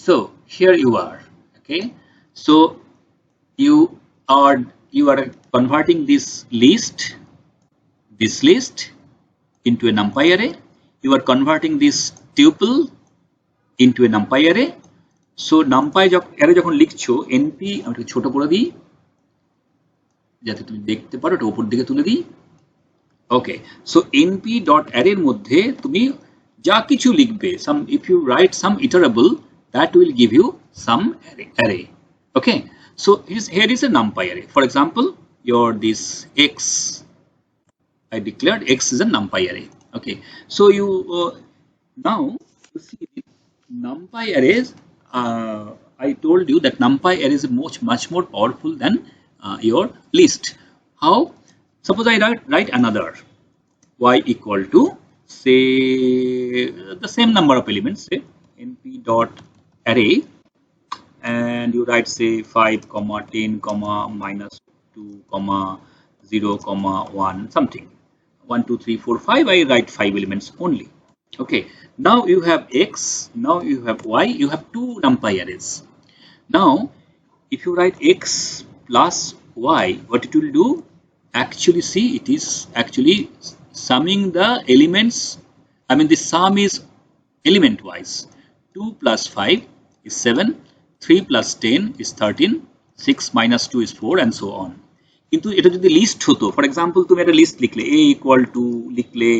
So here you are. Okay, so you are converting this list into a numpy array. You are converting this tuple into a numpy array. So numpy array যখন লিখছো np আমি একটু ছোট করে দিই যাতে তুমি দেখতে পারো, এটা উপর দিকে তুলে দিই। ওকে, সো np ডট অ্যারে এর মধ্যে তুমি যা কিছু লিখবে, some if you write some iterable, that will give you some array. Okay, so here is a numpy array. For example, your this x, I declared x is a numpy array. Okay, so you now you see numpy arrays. I told you that numpy array is much more powerful than your list. How? Suppose I write another y equal to, say, the same number of elements, say np dot array, and you write, say, 5 comma 10 comma minus 2 comma 0 comma 1 something, 1 2 3 4 5. I write 5 elements only. Okay, now you have x, now you have y, you have two numpy arrays. Now if you write x plus y, what it will do, actually, see, it is actually summing the elements. I mean, the sum is element wise. 2 plus 5 is 7, 3 plus 10 is 13, 6 minus 2 is 4, and so on. কিন্তু এটা যদি list হতো, for example তুমি একটা list লিখলে a equal to লিখলে,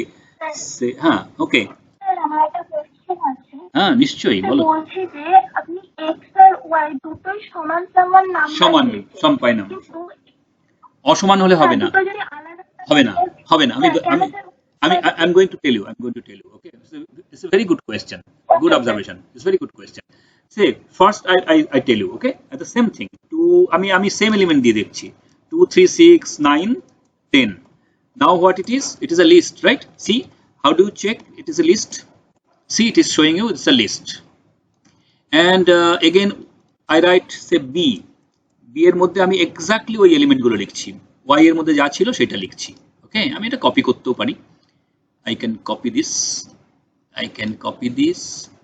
হ্যাঁ, ওকে, আমার একটা কোশ্চেন আছে। হ্যাঁ নিশ্চয়ই বলো। বলছি যে আপনি x আর y দুটোই সমান সমান নাম্বার সমান পাই না, অসমান হলে হবে না, হবে না। I'm going to tell you. Okay, it's a very good question, good observation. It's a very good question. Say first I tell you. Okay, at the same thing, আমি same element দিয়ে দেখছি, 2 3 6 9 10. Now what it is a list, right? See, how do you check it is a list? See, it is showing you it's a list. And again I write, say, b এর মধ্যে আমি exactly ওই element গুলো লিখছি, y এর মধ্যে যা ছিল সেটা লিখছি। ওকে, আমি এটা কপি করতেও পারি। I can copy this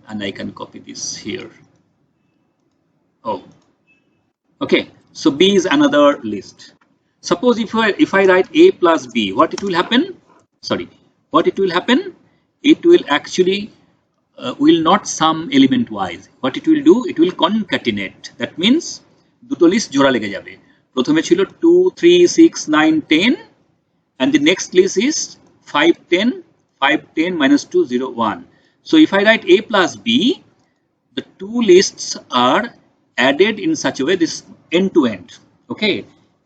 and I can copy this here. Oh, okay, so b is another list. Suppose if I write a plus b, what it will happen? It will actually will not sum element wise. What it will do, it will concatenate. That means দুটো list জোড়া লেগে যাবে। প্রথমে ছিল 2 3 6 9 10, and the next list is 5 10 minus 2 0 1. So if I write a plus b, the two lists are added in such a way, this end to end. Okay,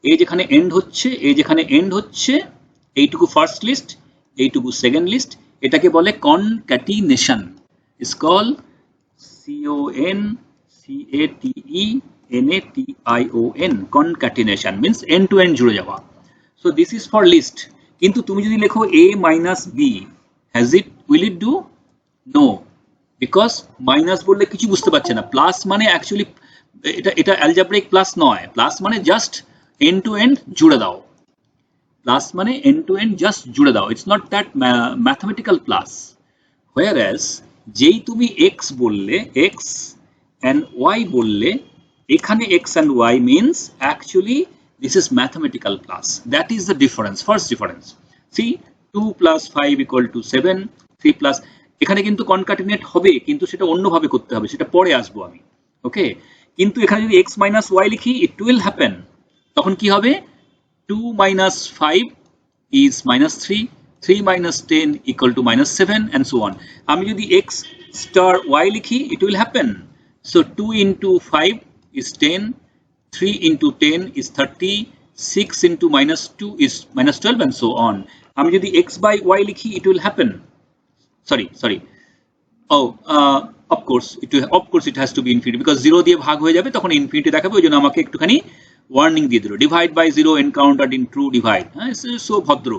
এই যেখানে and হচ্ছে এইটুকু ফার্স্ট লিস্ট, এইটুকু সেকেন্ড লিস্ট, এটাকে বলে concatenation. It's call CONCATENATION, concatenation means end to end জুড়ে যাওয়া। So this is for list. কিন্তু তুমি যদি লেখো a minus b, will it do? No, because minus বললে কিছু বুঝতে পারছে না। প্লাস মানে অ্যাকচুয়ালি এটা অ্যালজেব্রিক প্লাস নয়, প্লাস মানে জাস্ট end to end জুড়ে দাও। It's not that mathematical plus. Whereas যেই তুমি x বললে, x and y বললে, এখানে x and y means actually this is mathematical plus. That is the difference, first difference. See, 2 plus 5 equal to 7, 3 plus, এখানে কিন্তু কনকাটিনেট হবে, কিন্তু সেটা অন্যভাবে করতে হবে, সেটা পরে আসবো আমি। ওকে, কিন্তু এখানে যদি x minus y লিখি, it will happen, তখন কি হবে, 2 minus 5 is minus 3, 3 minus 10 equal to minus 7, and so on. আমি যদি x star y লিখি, it will happen. So 2 into 5 is 10, 3 into 10 is 30, 6 into minus 2 is minus 12, and so on. আমি যদি x by y লিখি, it will happen. Sorry. Oh, of course it has to be infinity, because 0 দিয়ে ভাগ হয়ে যাবে, তখন infinity দেখাবে, ওই জন্য আমাকে একটুখানি ওয়ার্নিং দিয়ে দিল, divide by 0 encountered in true divide. হ্যাঁ, সো ভদ্র,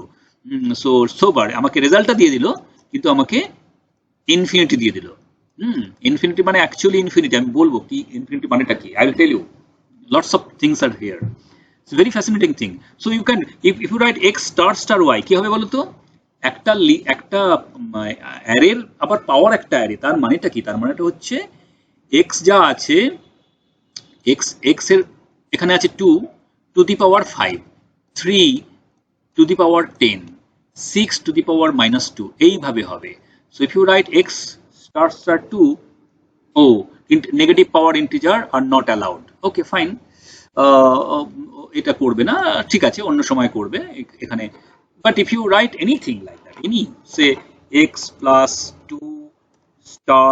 সো সোবার, আমাকে রেজাল্টটা দিয়ে দিল, কিন্তু আমাকে ইনফিনিটি দিয়ে দিল। ইনফিনিটি মানে অ্যাকচুয়ালি ইনফিনিটি, আমি বলবো কি ইনফিনিটি মানেটা কি, I will tell you. Lots of things are here. It's a very fascinating thing. So you can, if you write x star y, কি হবে বলো তো, একটা অ্যারের আবার পাওয়ার একটা অ্যারে, তার মানেটা কি, তার মানেটা হচ্ছে x যা আছে x এর এখানে আছে 2 to the power 5, 3 to the power 10, 6 to the power -2 এইভাবে হবে। So if you write x star 2, oh, negative power integer are not allowed. Okay, fine. এটা করবে না, ঠিক আছে, অন্য সময় করবে এখানে। But if you write anything like that, any say x plus 2 star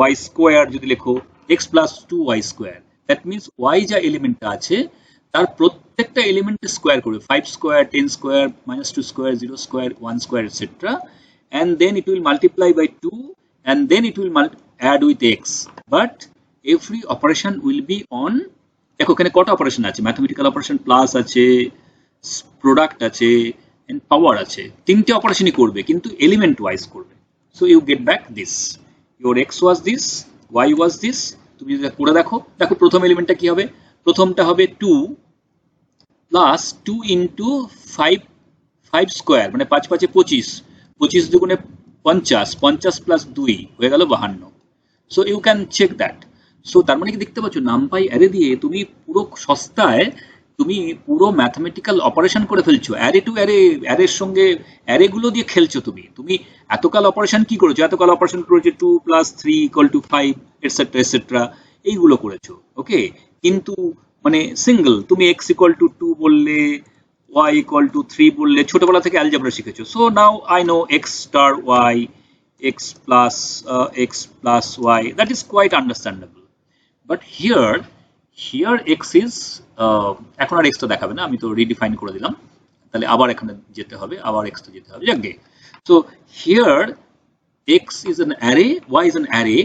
y square যদি লেখো x plus 2y square, that means y যা এলিমেন্টটা আছে তার প্রত্যেকটা এলিমেন্টে স্কোয়ার করবে, 5 square, 10 square, -2 square, 0 square, 1 square, etcetera, and then it will multiply by 2, and then it will add with x, but every operation will be on, দেখো এখানে কত operation আছে, mathematical operation plus আছে, প্রোডাক্ট আছে, and power আছে, তিনটে অপারেশনই করবে কিন্তু এলিমেন্ট ওয়াইজ করবে। So you get back this, your x was this, y was this. তুমি যদি করে দেখো, দেখো প্রথম এলিমেন্টটা কি হবে, প্রথমটা হবে 2 প্লাস 2 ইন্টু 5 স্কোয়ার, মানে 5 5 25, 25 দুগুণে 50, 50 প্লাস 2 হয়ে গেল 52। So you can check that. So তার মানে কি দেখতে পাচ্ছ, নামপাই অ্যারে দিয়ে তুমি পুরো সস্তায় তুমি পুরো ম্যাথমেটিক্যাল অপারেশন করে ফেলছো, অ্যারে টু অ্যারে, অ্যারের সঙ্গে অ্যারেগুলো দিয়ে খেলছো তুমি। তুমি এতকাল অপারেশন কি করেছো, এতকাল অপারেশন করেছো 2 + 3 = 5, এটসেট্রা এটসেট্রা, এইগুলো করেছো। ওকে, কিন্তু মানে সিঙ্গেল তুমি x = 2 বললে, y = 3 বললে, ছোটবেলা থেকে অ্যালজেব্রা শিখেছো। So now I know x star y, x plus y, that is quite understandable. But here x is এখন আর x টা দেখাবে না, আমি তো রিডিফাইন করে দিলাম, তাহলে আবার এখানে যেতে হবে, আবার x টা যেতে হবে, যাকে। So here x is an array, y is an array,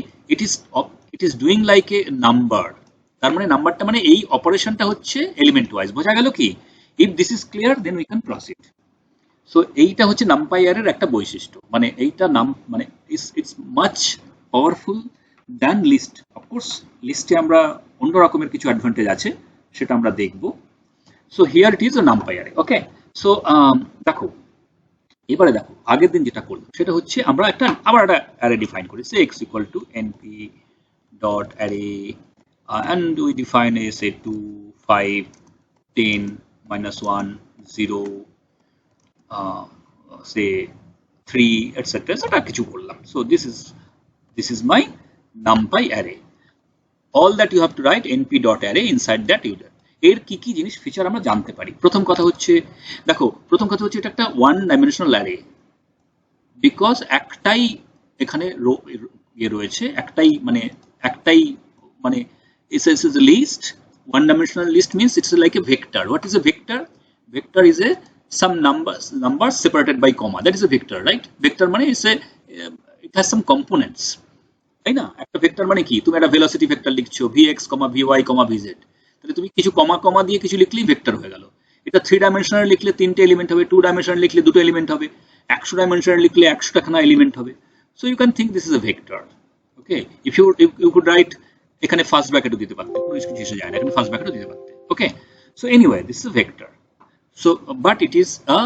it is doing like a number, তার মানে নাম্বারটা মানে এই অপারেশনটা হচ্ছে এলিমেন্ট ওয়াইজ। বোঝা গেল কি? If this is clear, then we can proceed. So এইটা হচ্ছে নামপাই অ্যারের একটা বৈশিষ্ট্য, মানে এইটা নাম মানে it's much powerful than list. Of course লিস্টে আমরা অন্য রকমের কিছু অ্যাডভান্টেজ আছে, সেটা আমরা দেখব। So here it is a NumPy array. Okay, so দেখো এবারে দেখো আগের দিন যেটা করলাম সেটা হচ্ছে আমরা আবার একটা অ্যারে ডিফাইন করি, সে x = np dot array, and we define a say 2 5 10 -1 0 say 3 etc. সেটা কিছু বললাম। So this is my numpy array. All that you have to write np dot array, inside that you do. এর কি কি জিনিস feature আমরা জানতে পারি। প্রথম কথা হচ্ছে, দেখো প্রথম কথা হচ্ছে এটা একটা ওয়ান ডাইমেনশনাল অ্যারে, বিকজ একটাই এখানে রয়েছে, একটাই মানে it's a list. One dimensional list means it's like a vector. What is a vector? Vector is some numbers separated by comma, that is a vector, right? Vector মানে it has some components, তাই না? একটা vector মানে কি, তুমি একটা velocity vector লিখছো vx, vy, vz, তাহলে তুমি কিছু কমা দিয়ে কিছু লিখলেই ভেক্টর হয়ে গেল। এটা 3 ডাইমেনশনাল লিখলে 3টে এলিমেন্ট হবে, 2 ডাইমেনশনাল লিখলে 2টো এলিমেন্ট হবে, 100 ডাইমেনশনাল লিখলে 100টা খানা এলিমেন্ট হবে। So you can think this is a vector. Okay, if you could write, এখানে ফার্স্ট ব্র্যাকেটও দিতে পারতে, কোনো কিছু এসে যায় না, এখানে ফার্স্ট ব্র্যাকেটও দিতে পারতে। Okay, so anyway this is a vector. So but it is a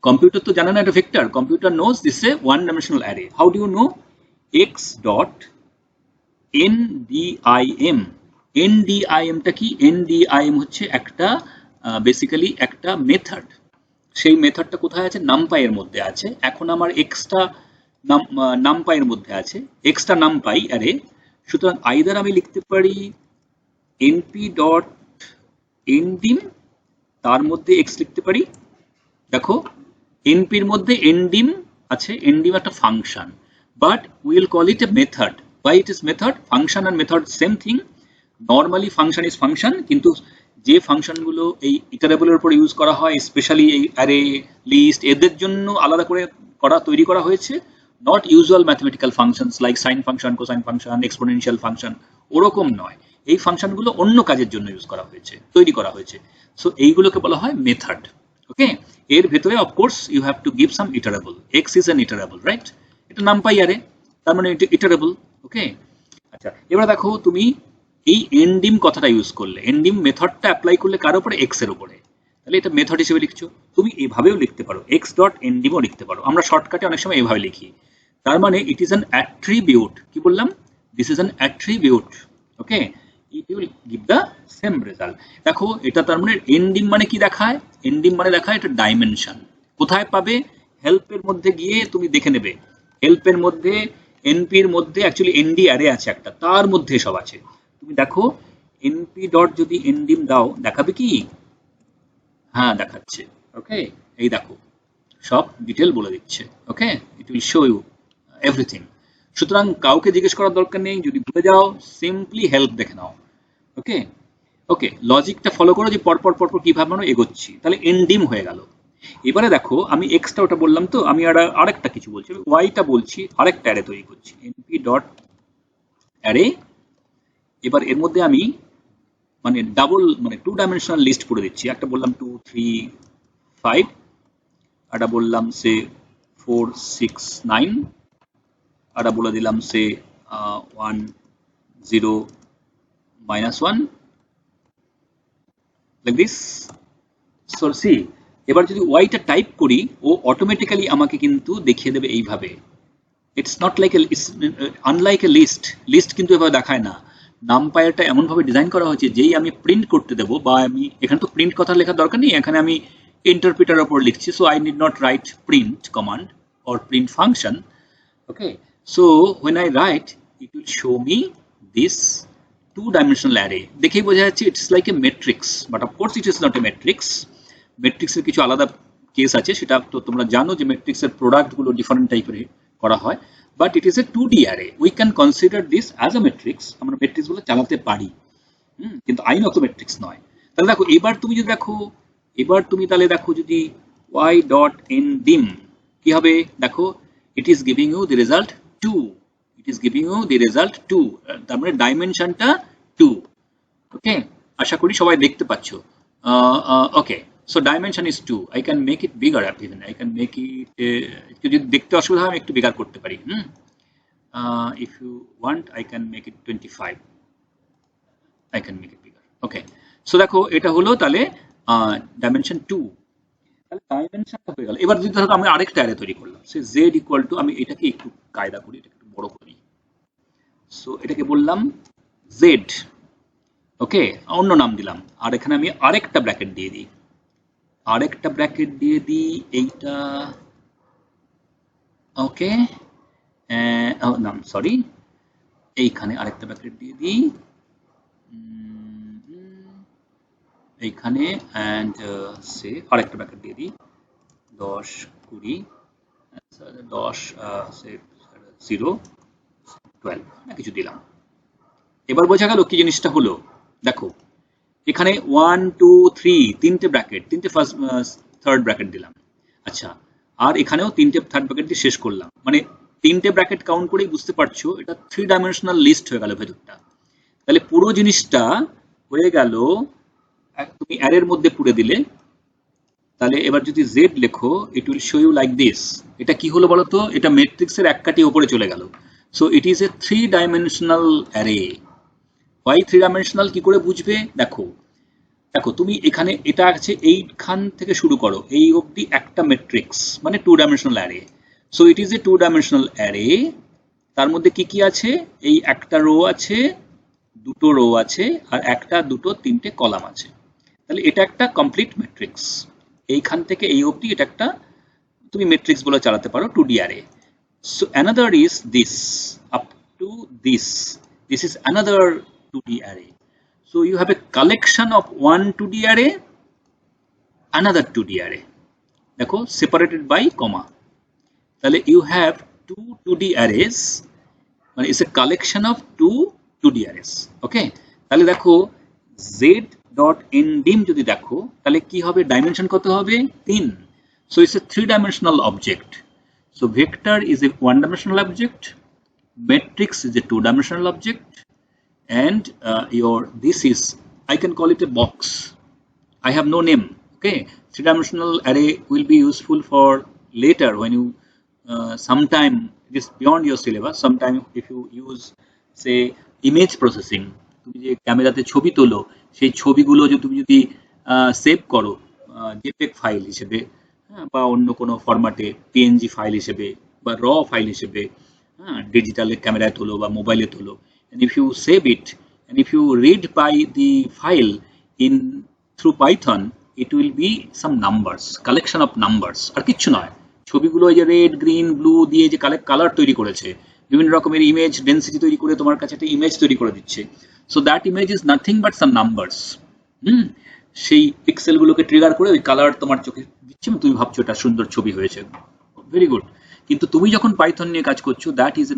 computer তো জানে না এটা vector, computer knows this is a one dimensional array. How do you know? X dot ndim, ndim টা কি? ndim হচ্ছে একটা basically একটা method, সেই মেথডটা কোথায় আছে? নামপাই এর মধ্যে আছে। এখন আমার এক্সটা নামপাই এর মধ্যে আছে, এক্সটা নামপাই অ্যারে, সুতরাং আইদার আমি লিখতে পারি np ডট ndim, তার মধ্যে x লিখতে পারি। দেখো np এর মধ্যে ndim আছে, ndim একটা function, but we will call it A method. why it is method? Function and method same thing. Normally function is function, কিন্তু যে ফাংশনগুলো এই ইটারেবলের উপর ইউজ করা হয়, স্পেশালি এই অ্যারে, লিস্ট, এদের জন্য আলাদা করে তৈরি করা হয়েছে, not usual mathematical functions like sine function, cosine function, exponential function, ওরকম নয়। এই ফাংশনগুলো অন্য কাজের জন্য ইউজ করা হয়েছে, তৈরি করা হয়েছে। সো এইগুলোকে বলা হয় মেথড। ওকে, এর ভেতরে of course you have to give some iterable. X is an iterable, right? এটা নামপাই অ্যারে, তার মানে এটা ইটারেবল। ওকে, আচ্ছা এবার দেখো তুমি এই ndim কথাটা ইউজ করলে, ndim মেথডটা অ্যাপ্লাই করলে কার উপরে? এক্স এর উপরে, তাহলে এটা মেথড হিসেবে লিখছো। তুমি এভাবেও লিখতে পারো, x ডট ndim ও লিখতে পারো, আমরা শর্টকাটে অনেক সময় এভাবে লিখি। তার মানে ইট ইজ অ্যান অ্যাট্রিবিউট, কি বললাম? this is an attribute, okay, it will give the same result. দেখো এটা তার মানে ndim মানে কি দেখায়, ndim মানে দেখায় এটা ডাইমেনশন। কোথায় পাবে, হেল্প এর মধ্যে গিয়ে তুমি দেখে নেবে, হেল্প এর মধ্যে np এর মধ্যে অ্যাকচুয়ালি nd অ্যারে আছে একটা, তার মধ্যে সব আছে। তুমি দেখো np ডট যদি ndim দাও দেখাবে কি, হ্যাঁ দেখাচ্ছে, ওকে, এই দেখো সব ডিটেল বলে দিচ্ছে, okay, it will show you everything. সুতরাং কাউকে জিজ্ঞেস করার দরকার নেই, যদি ভুলে যাও সিম্পলি হেল্প দেখে নাও, ওকে ওকে, লজিকটা ফলো করো যে পরপর পরপর কিভাবে আমরা এগোচ্ছি, তাহলে এনডিম হয়ে গেল। এবারে দেখো আমি এক্সটা ওটা বললাম, তো আমি আরেকটা কিছু বলছি, ওয়াইটা বলছি, আরেকটা অ্যারে তৈরি করছি, এনপি ডট অ্যারে। এবার এর মধ্যে আমি মানে ডাবল মানে 2 ডাইমেনশনাল লিস্ট করে দিচ্ছি, একটা বললাম 2 3 5, একটা বললাম সে 4 6 9, একটা বলে দিলাম সে 1 0 -1, like this. So see, এবার যদি ওয়াইটা টাইপ করি ও অটোমেটিক্যালি আমাকে কিন্তু দেখিয়ে দেবে এইভাবে। It's not like unlike a list, list কিন্তু এভাবে দেখায় না। নামপায়ারটা এমন ভাবে ডিজাইন করা হয়েছে, যেই আমি প্রিন্ট করতে দেবো, বা আমি এখানে তো প্রিন্ট কথা লেখার দরকার নেই, এখানে আমি ইন্টারপ্রিটার উপর লিখছি, so I need not right print command or print function, okay. So when I write, it will show me this 2-dimensional array. দেখেই বোঝা যাচ্ছে it's like a matrix, but of course it is not a matrix. Matrix এর কিছু আলাদা case আছে, সেটা তো তোমরা জানো যে matrix এর প্রোডাক্ট গুলো ডিফারেন্ট টাইপের করা হয়, but it is a 2D array. We can consider this as a matrix. আমরা matrix গুলো চালাতে পারি, কিন্তু আইনত matrix নয়। তাহলে দেখো এবার তুমি যদি দেখো, এবার তুমি তাহলে দেখো যদি y.ndim কি হবে, দেখো it is giving you the result 2, it is giving you the result 2, তার মানে ডাইমেনশনটা 2, ওকে, আশা করি সবাই দেখতে পাচ্ছ, ওকে। So dimension is 2. I can make it bigger even. I can make it যদি দেখতে অসুবিধা হয় আমি একটু বিগার করতে পারি, if you want I can make it 25, I can make it bigger, okay. So দেখো এটা হলো তাহলে dimension 2, তাহলে ডাইমেনশনটা হয়ে গেল। এবার যদি ধরো আমি আরেকটা অ্যারে তৈরি করলাম, সে z ইকুয়াল টু, আমি এটাকে একটু কায়দা করি, এটাকে একটু বড় করি, সো এটাকে বললাম z, ওকে, অন্য নাম দিলাম, আর এখানে আমি আরেকটা ব্র্যাকেট দিয়ে দিই, আরেকটা ব্র্যাকেট দিয়ে দিই এইটা, ওকে, নাম সরি, এইখানে আরেকটা ব্র্যাকেট দিয়ে দিই এইখানে, অ্যান্ড সে আরেকটা ব্র্যাকেট দিয়ে দিই 10 20 10 সে 0 12 না কিছু দিলাম। এবার বোঝা গেল কি জিনিসটা হলো, দেখো এখানে 1 2 3 তিনটে ব্র্যাকেট, তিনটে ফার্স্ট থার্ড ব্র্যাকেট দিলাম, আচ্ছা, আর এখানেও তিনটে থার্ড ব্র্যাকেট দিয়ে শেষ করলাম, মানে তিনটে ব্র্যাকেট কাউন্ট করেই বুঝতে পারছো এটা 3 ডাইমেনশনাল লিস্ট হয়ে গেল ভেতরটা। তাহলে পুরো জিনিসটা হয়ে গেল, তুমি অ্যারের মধ্যে পুরে দিলে, তাহলে এবার যদি z লেখো it will show you like this. এটা কি হলো বলো তো, এটা ম্যাট্রিক্সের এক কাঠি উপরে চলে গেল, so it is a 3 dimensional array. Why 3 dimensional কি করে বুঝবে, দেখো দেখো তুমি এখানে এটা আছে, এইখান থেকে শুরু করো এই অবধি একটা ম্যাট্রিক্স মানে 2 dimensional array, so it is A 2 dimensional array. তার মধ্যে কি কি আছে, এই একটা রো আছে, দুটো রো আছে, আর একটা দুটো তিনটে কলাম আছে, তাহলে এটা একটা কমপ্লিট ম্যাট্রিক্স। এইখান থেকে এই অবধি এটা একটা তুমি ম্যাট্রিক্স বলে চালাতে পারো 2D array. So another is this, up to this is another 2D array. So you have a collection of one 2D array, another 2D array, দেখো separated by comma, তাহলে you have two 2D arrays, মানে it's a collection of two 2D arrays, okay. তাহলে দেখো z.ndim যদি দেখো তাহলে কি হবে, ডাইমেনশন কত হবে 3, so it's a 3-dimensional object. So vector is a 1-dimensional object, matrix is a 2-dimensional object, and this is, I can call it a box, I have no name, okay. 3-dimensional array will be useful for later when you sometime it is beyond your syllabus, sometime if you use say image processing, তুমি যে ক্যামেরাতে ছবি তোলো সেই ছবিগুলো যদি তুমি যদি সেভ করো জেপিইজি ফাইল হিসেবে, বা অন্য কোনো ফরম্যাটে পিএনজি ফাইল হিসেবে বা র ফাইল হিসেবে, হ্যাঁ, ডিজিটাল ক্যামেরায় তোলো বা মোবাইলে তোলো, and if you save it and if you read by the file in through Python, it will be some numbers, collection of numbers, আর কিচ্ছু নয়। ছবিগুলো এই যে রেড গ্রিন ব্লু দিয়ে যে কালার তৈরি করেছে, বিভিন্ন রকমের ইমেজ ডেন্সিটি তৈরি করে তোমার কাছে একটা ইমেজ তৈরি করে দিচ্ছে, so that image is nothing but some numbers. সেই পিক্সেলগুলোকে ট্রিগার করে ওই কালার তোমার চোখে দিচ্ছে এবং তুমি ভাবছো এটা সুন্দর ছবি হয়েছে, ভেরি গুড। কিন্তু তুমি যখন পাইথন নিয়ে কাজ করছো, that is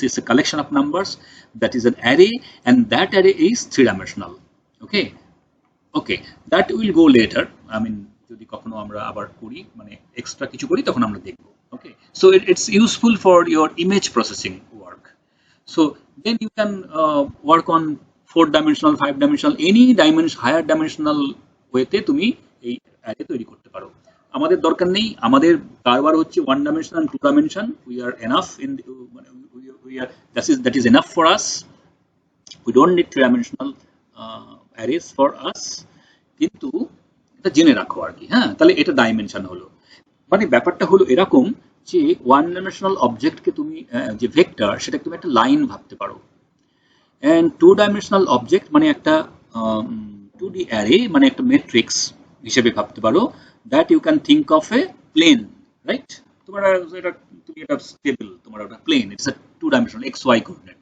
is a collection of numbers, that is an array, and that array is three dimensional. Okay, that will go later. I mean, যদি কখনো আমরা আবার করি, মানে এক্সট্রা কিছু করি, তখন আমরা দেখব। Okay, so it's useful for your image processing work. So then you can work on 4-dimensional, 5-dimensional, any dimension, higher dimensional ওয়েতে তুমি এই অ্যারে তৈরি করতে পারো। আমাদের দরকার নেই, আমাদের কারবার হচ্ছে 1 dimension and 2 dimension. We are enough in the, that is enough for us. We don't need 3-dimensional arrays for us. কিন্তু এটা জেনে রাখো আর কি। হ্যাঁ, তাহলে এটা ডাইমেনশন হলো। মানে ব্যাপারটা হলো এরকম যে 1 dimensional অবজেক্টকে তুমি যে ভেক্টর, সেটা তুমি একটা লাইন ভাবতে পারো, and 2-dimensional object মানে একটা 2D array মানে একটা ম্যাট্রিক্স হিসেবে ভাবতে পারো, that you can think of a plane, right? তোমার এটা তুমি এটা স্টেবল, তোমার একটা plane, it's a 2-dimensional xy coordinate,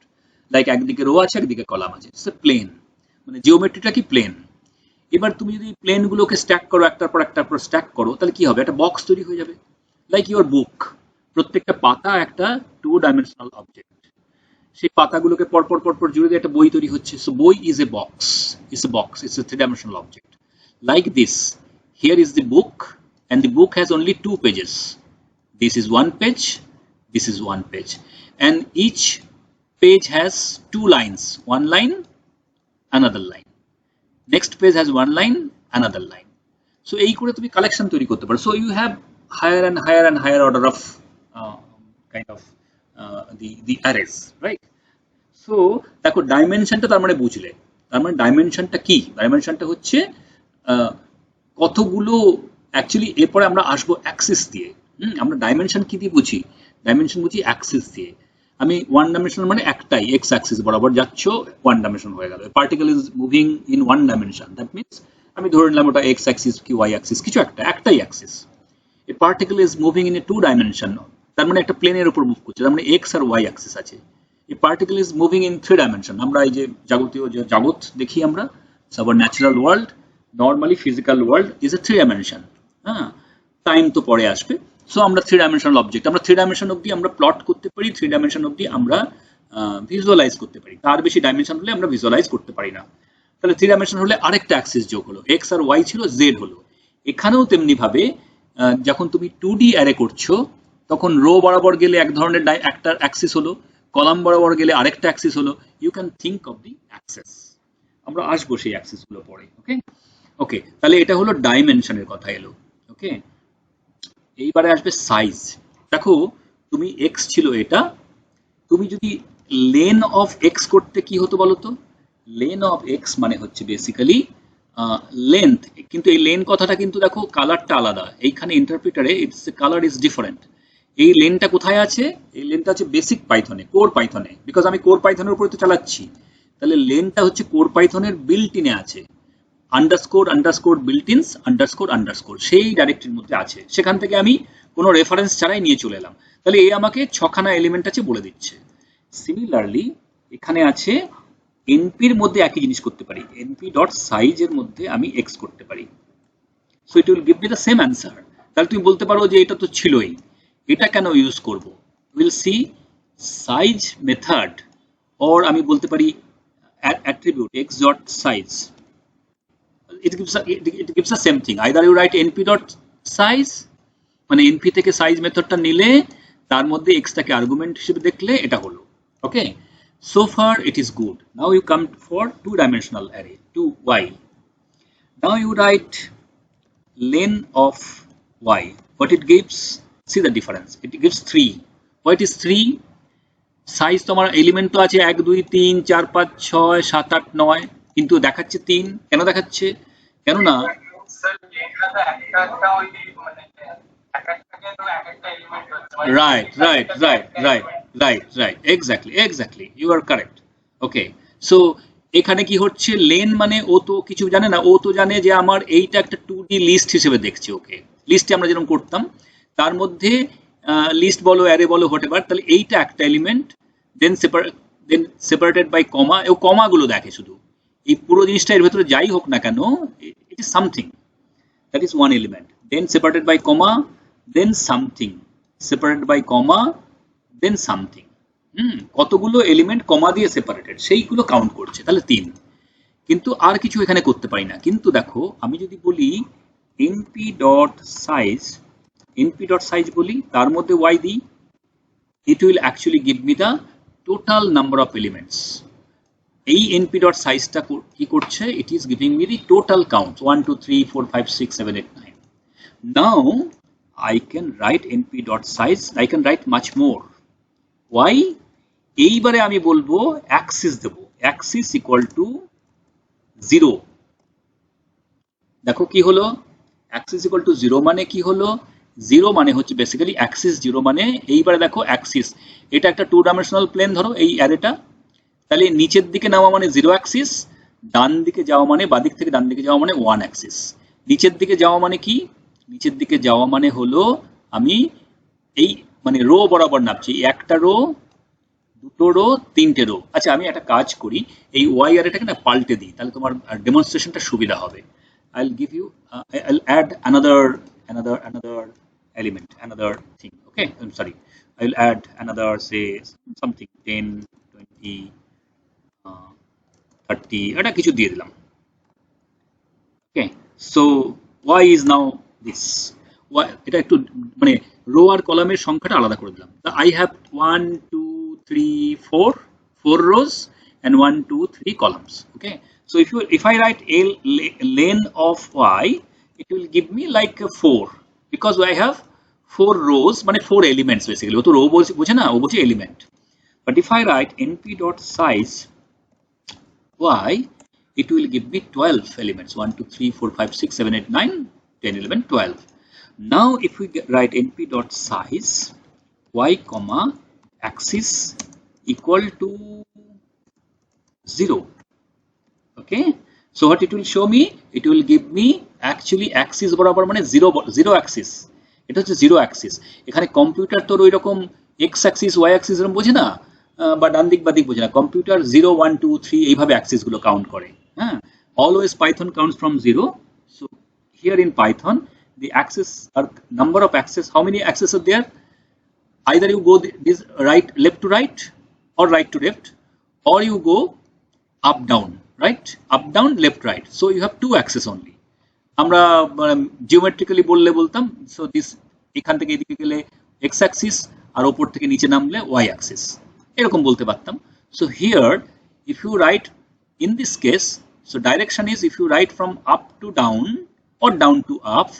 like একদিকে রো আছে একদিকে কলাম আছে, ইটস আ প্লেন, মানে জিওমেট্রিটা কি প্লেন। এবার তুমি যদি প্লেনগুলোকে স্ট্যাক করো, একটার পর স্ট্যাক করো, তাহলে কি হবে, একটা বক্স তৈরি হয়ে যাবে, লাইক ইওর বুক। প্রত্যেকটা পাতা একটা 2-dimensional অবজেক্ট, সেই পাতাগুলোকে পরপর জুড়ে দিয়ে একটা বই তৈরি হচ্ছে। সো বই is a box, it's a 3-dimensional object. Like this, here is the book, and the book has only 2 pages. This is one page, this is one page, and each page has 2 lines, one line, another line. Next page has one line, another line. So এই করে তুমি collection তৈরি করতে পারো। So you have higher and higher order of kind of the arrays, right? So দেখো ডাইমেনশনটা তার মানে বুঝলে, তার মানে ডাইমেনশনটা কি, ডাইমেনশনটা হচ্ছে কতগুলো, অ্যাকচুয়ালি এরপরে আমরা আসবো অ্যাক্সিস দিয়ে। আমরা ডাইমেনশন কি দিয়ে বুঝি, ডাইমেনশন বুঝি অ্যাক্সিস দিয়ে। আমি 1 dimension মানে একটাই এক্স অ্যাক্সিস বরাবর যাচ্ছ, 1 dimension হয়ে গেল। Particle is moving in 1 dimension, that means আমি ধরে নিলাম ওটা এক্স অ্যাক্সিস কি ওয়াই অ্যাক্সিস, কিছু একটাই Axis. A particle is moving in a 2 dimension, তার মানে একটা প্লেনের উপর মুভ করছে, তার মানে এক্স আর ওয়াই অ্যাক্সিস আছে। A particle is moving in 3 dimension, আমরা এই যে জাগতীয় যে জগৎ দেখি আমরা, আবার natural world, normally physical world is a 3 dimension। হ্যাঁ, টাইম তো পরে আসবে। সো আমরা 3-dimensional অবজেক্ট, আমরা 3 dimension অবধি আমরা প্লট করতে পারি, 3 dimension অবধি আমরা ভিজুয়ালাইজ করতে পারি, তার বেশি ডাইমেনশন হলে আমরা ভিজুয়ালাইজ করতে পারি না। তাহলে 3 dimension হলে আরেকটা অ্যাক্সিস যোগ হলো, এক্স আর ওয়াই ছিল, জেড হলো। এখানেও তেমনি ভাবে যখন তুমি 2D অ্যারে করছো, তখন রো বরাবর গেলে এক ধরনের একটা অ্যাক্সিস হলো, কলাম বরাবর গেলে আরেকটা অ্যাক্সিস হলো। You can think of the axes, আমরা আসবো সেই অ্যাক্সিস গুলো পরে। ওকে, তাহলে এটা হলো ডাইমেনশনের কথা এলো। ওকে, এইবারে আসবে সাইজ। দেখো তুমি এক্স ছিল এটা, তুমি যদি লেন অফ এক্স করতে কি হতো বলো তো, লেন অফ এক্স মানে হচ্ছে বেসিক্যালি লেন্থ, কিন্তু এই লেন কথাটা কিন্তু দেখো কালারটা আলাদা, এইখানে ইন্টারপ্রিটারে ইটস কালার ইজ ডিফারেন্ট। এই লেনটা কোথায় আছে, এই লেনটা আছে বেসিক পাইথনে, কোর পাইথনে, বিকজ আমি কোর পাইথনের উপরে তো চালাচ্ছি। তাহলে লেনটা হচ্ছে কোর পাইথনের বিল্ট ইনে আছে, আন্ডারস্কোর বিল্ট-ইনস আন্ডারস্কোর সেই ডাইরেক্টরির মধ্যে আছে, সেখান থেকে আমি কোনো রেফারেন্স ছাড়াই নিয়ে চলে এলাম। তাহলে এই আমাকে 6খানা এলিমেন্ট আছে বলে দিচ্ছে। সিমিলারলি এখানে আছে এনপির মধ্যে একই জিনিস করতে পারি, এনপি ডট সাইজ এর মধ্যে আমি এক্স করতে পারি। So it will give me the same answer. তাহলে তুমি বলতে পারো যে এটা তো ছিলই, এটা কেন ইউজ করব, will see size method, or আমি বলতে পারি attribute x dot size. It gives the same thing. Either you write np dot size, মানে np থেকে সাইজ মেথডটা নিলে তার মধ্যে x টাকে আর্গুমেন্ট হিসেবে দেখলে এটা হলো। ওকে, so far it is good. Now you come for 2-dimensional array, 2y. Now you write len of y. What it gives? See the difference. It gives 3. What is 3? Size তোমার element তো আছে 1 2 3 4 5 6 7 8 9, কিন্তু দেখাচ্ছে 3। কেন দেখাচ্ছে? কেননা right exactly you are correct okay so এখানে কি হচ্ছে লেন মানে ও তো কিছু জানে না ও তো জানে যে আমার এইটা একটা 2D লিস্ট হিসেবে দেখছে ওকে লিস্টে আমরা যেরকম করতাম তার মধ্যে লিস্ট বলো অ্যারে বলো হোয়াটএভার তাহলে এইটা একটা এলিমেন্ট দেন সেপারেটেড বাই কমা ও কমাগুলো দেখে শুধু এই পুরো জিনিসটা এর ভেতরে যাই হোক না কেন it is something that is one element then separated by comma then something separated by comma then something কতগুলো এলিমেন্ট কমা দিয়ে সেপারেটেড সেইগুলো কাউন্ট করছে তাহলে 3 কিন্তু আর কিছু এখানে করতে পারি না কিন্তু দেখো আমি যদি বলি np.size বলি তার মধ্যে y দিই it will actually give me the total number of elements এই np.size টা কি করছে it is giving me the total count 1 2 3 4 5 6 7 8 9 now I can write np.size I can write much more why এইবারে আমি বলবো axis Dev axis equal to 0 দেখো কি হলো axis equal to 0 মানে কি হলো 0 মানে হচ্ছে বেসিক্যালি axis 0 মানে এইবারে দেখো axis এটা একটা 2 ডাইমেনশনাল প্লেন ধরো এই অ্যারেটা তাহলে নিচের দিকে নামা মানে 0 অ্যাক্সিস ডান দিকে যাওয়া মানে বাদিক থেকে ডান দিকে যাওয়া মানে 1 অ্যাক্সিস নিচের দিকে যাওয়া মানে কি নিচের দিকে যাওয়া মানে হলো আমি এই মানে রো বরাবর নামছি একটা রো দুটো রো তিনটে রো আচ্ছা আমি একটা কাজ করি এই ওয়াই আর এটাকে না পাল্টে দিই তাহলে তোমার ডেমনস্ট্রেশনটা সুবিধা হবে I'll give you I'll add another element another thing okay I'm sorry I'll add another say something 10 20 30 এটা কিছু দিয়ে দিলাম okay so y is now this y এটা একটু মানে রো আর কলামের সংখ্যাটা আলাদা করে দিলাম I have 1 2 3 4 rows and 1 2 3 columns okay so if I write a length of y it will give me like 4 because I have 4 rows মানে 4 elements basically ও তো রো বোঝে না ও বোঝে element but if I write np.size y it will give me 12 elements 1 2 3 4 5 6 7 8 9 10 11 12 now if we write np.size y comma axis equal to 0 okay so what it will show me it will give me actually axis বরাবর মানে 0 axis এটা হচ্ছে 0 axis এখানে computer তো ওই রকম x axis y axis এরকম বোঝে না বা ডান দিক বাদিক বোঝে না কম্পিউটার 0 1 2 3 এইভাবে অ্যাক্সিস গুলো কাউন্ট করে হ্যাঁ always Python counts from 0 so here in python the axis or number of axes how many axes are there either you go this right left to right or right to left or you go up down right up down left right so you have 2 axes only আমরা geometrically বলতাম so this এখান থেকে এদিকে গেলে x axis আর উপর থেকে নিচে নামলে y axis এরকম বলতে পারতাম so here if you write in this case so direction is if you write from up to down or down to up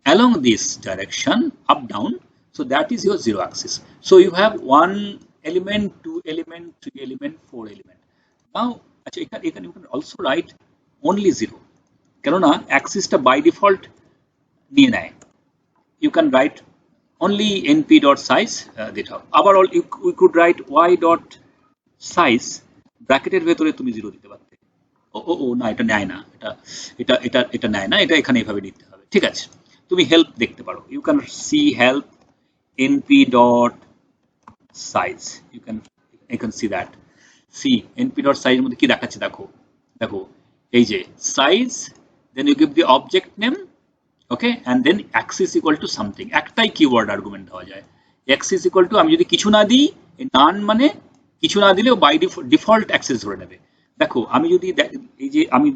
along this direction up down so that is your 0 axis so you have 1 element 2 element 3 element 4 element now acha ekhane you can also write only 0 কেননা axis টা by default নিয়ে নেয় you can write only np.size that আবার we could write y.size ব্র্যাকেটের ভেতরে তুমি 0 দিতে পারতে ও না এটা নেয় না এটা নেয় না এটা এখানে এইভাবে দিতে হবে ঠিক আছে তুমি হেল্প দেখতে পারো you can see help np.size you can see that see np.size এর মধ্যে কি দেখাচ্ছে দেখো এই যে size then you give the object name okay and then axis equal to something একটাই কিওয়ার্ড আর্গুমেন্ট দেওয়া যায় axis equal to আমি যদি কিছু না দিই নান মানে কিছু না দিলেও বাই ডিফল্ট অ্যাক্সেস ধরে নেবে দেখো আমি যদি এই যে আমি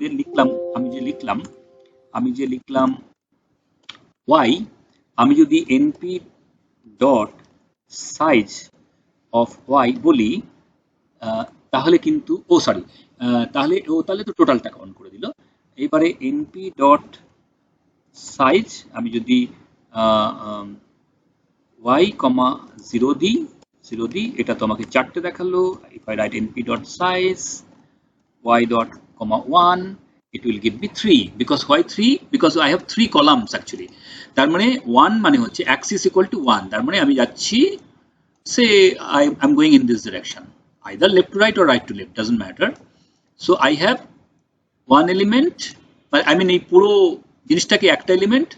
যে লিখলাম y আমি যদি np.size of y বলি তাহলে কিন্তু তাহলে তো টোটালটা কাউন্ট করে দিল এবারে np.size আমি যদি y, 0 দিই এটা তো আমাকে চারটে দেখালো if I write np.size y.1 it will give me 3 because why 3? Because I have 3 columns actually. তার মানে 1 মানে হচ্ছে axis equal to 1, তার মানে আমি যাচ্ছি, say I'm going in this direction, either left to right or right to left, doesn't matter. So I have one element, I mean এই পুরো জিনিসটাকে একটা এলিমেন্ট,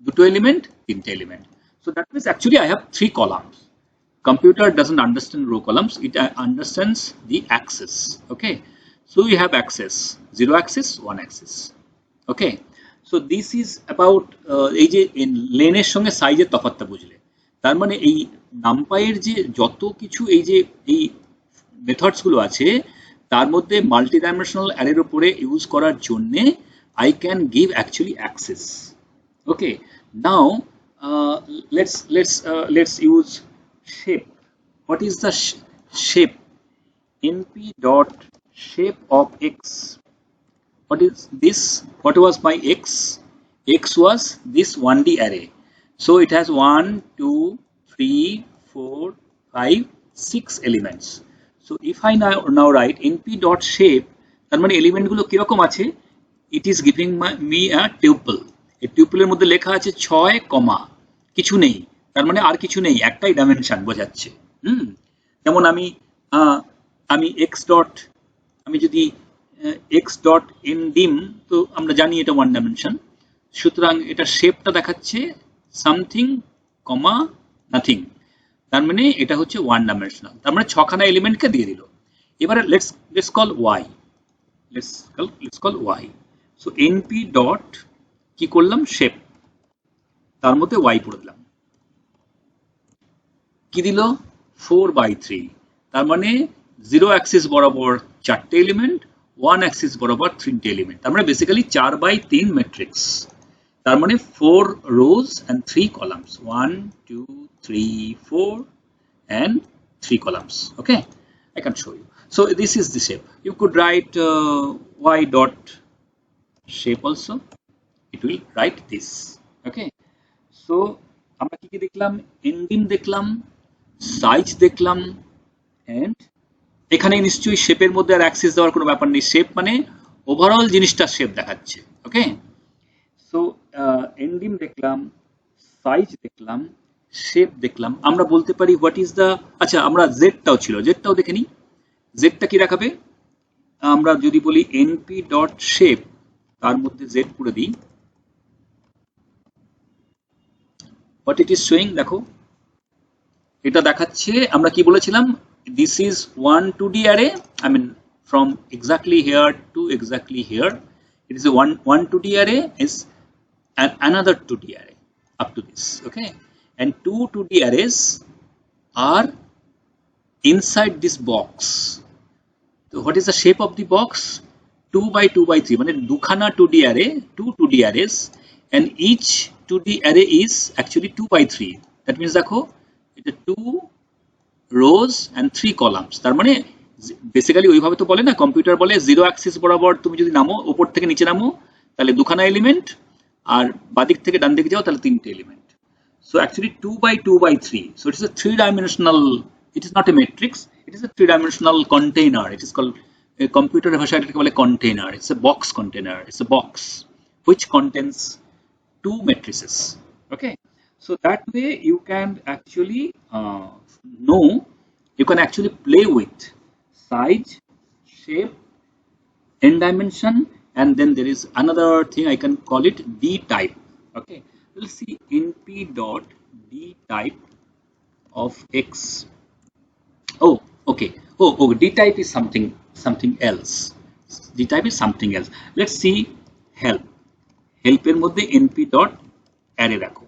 দুটো এলিমেন্ট, তিনটে element. So that means actually I have 3 columns. Computer doesn't understand row columns, it understands the axis. Okay, so we have axis, 0 axis, 1 axis. Okay, so this is about এই যে লেনের সঙ্গে সাইজের তফাৎটা বুঝলে, তার মানে এই নামপাইয়ের যে যত কিছু এই যে এই মেথডস গুলো আছে তার মধ্যে মাল্টি ডাইমেনশনাল অ্যারের উপরে ইউজ করার জন্য I can give actually axis. Okay, now let's use shape. What is the shape? Np dot shape of x. What is this? What was my x? X was this 1D array. So it has 1, 2, 3, 4, 5, 6 elements. So if I now write np dot shape, তার মানে element গুলো কিরকম আছে? It is giving me a tuple. এই টিউপলের মধ্যে লেখা আছে 6 কমা কিছু নেই, তার মানে আর কিছু নেই, একটাই ডাইমেনশন বোঝাচ্ছে। যেমন আমি x ডট, আমি যদি x ডট ndim, তো আমরা জানি এটা ওয়ান ডাইমেনশন, সুতরাং এটা শেপটা দেখাচ্ছে সামথিং কমা নাথিং, তার মানে এটা হচ্ছে ওয়ান ডাইমেনশনাল, তার মানে 6খানা এলিমেন্টকে দিয়ে দিল। এবারে let's call y, let's call y. So np dot কি করলাম, শেপ, তার মধ্যে y পড়ে দিলাম, কি দিল 4/3, তার মানে 0 অ্যাক্সিস বরাবর 4টে এলিমেন্ট, 1 অ্যাক্সিস বরাবর 3টে এলিমেন্ট, তার মানে বেসিক্যালি 4/3 ম্যাট্রিক্স, তার মানে 4 rows and 3 columns, 1, 2, 3, 4 and 3 columns. Okay, I can show you. So this is the shape. You could write y dot shape also, it will write this. Okay, so আমরা কি কি দেখলাম, ending দেখলাম, size দেখলাম, and এখানে নিশ্চয়ই শেপের মধ্যে আর অ্যাক্সিস দেওয়ার কোনো ব্যাপার নেই, শেপ মানে ওভারঅল জিনিসটা শেপ দেখাচ্ছে। ওকে, সো এন্ডিং দেখলাম, সাইজ দেখলাম, শেপ দেখলাম, আমরা বলতে পারি হোয়াট ইজ দ্য, আচ্ছা আমরা জেডটাও ছিল, জেডটাও দেখে নিই, জেডটা কি দেখাবে, আমরা যদি বলি এনপি ডট শেপ, তার মধ্যে জেড পুরো দিই, what it is showing, দেখো এটা দেখাচ্ছে, আমরা কি বলেছিলাম, this is one 2D array, I mean from exactly here to exactly here, it is a one 2D array is another 2D array up to this. Okay, and 2 2D arrays are inside this box. So what is the shape of the box? 2/2/3, মানে দুখানা 2D array, 2 2D arrays, and each 2D array is actually 2/3. That means দেখো এটা 2 rows and 3 columns, তার মানে basically ওইভাবে তো বলে না, কম্পিউটার বলে 0 অ্যাক্সিস বরাবর তুমি যদি নামো, উপর থেকে নিচে নামো তাহলে দুখানা এলিমেন্ট, আর বাদিক থেকে ডান দিকে যাও তাহলে তিনটে element. So actually 2/2/3, so it is a 3-dimensional, it is not a matrix, it is a 3-dimensional container, it is called a computer ভাষায় এটাকে বলে container, it's a box container, it's a box which contains 2 matrices. Okay, so that way you can actually know, you can actually play with size, shape, n dimension, and then there is another thing I can call it d type. Okay, we'll see np dot d type of x. Oh, okay, oh d type is something else, d type is something else. Let's see help. হেল্পের মধ্যে np dot array রাখো,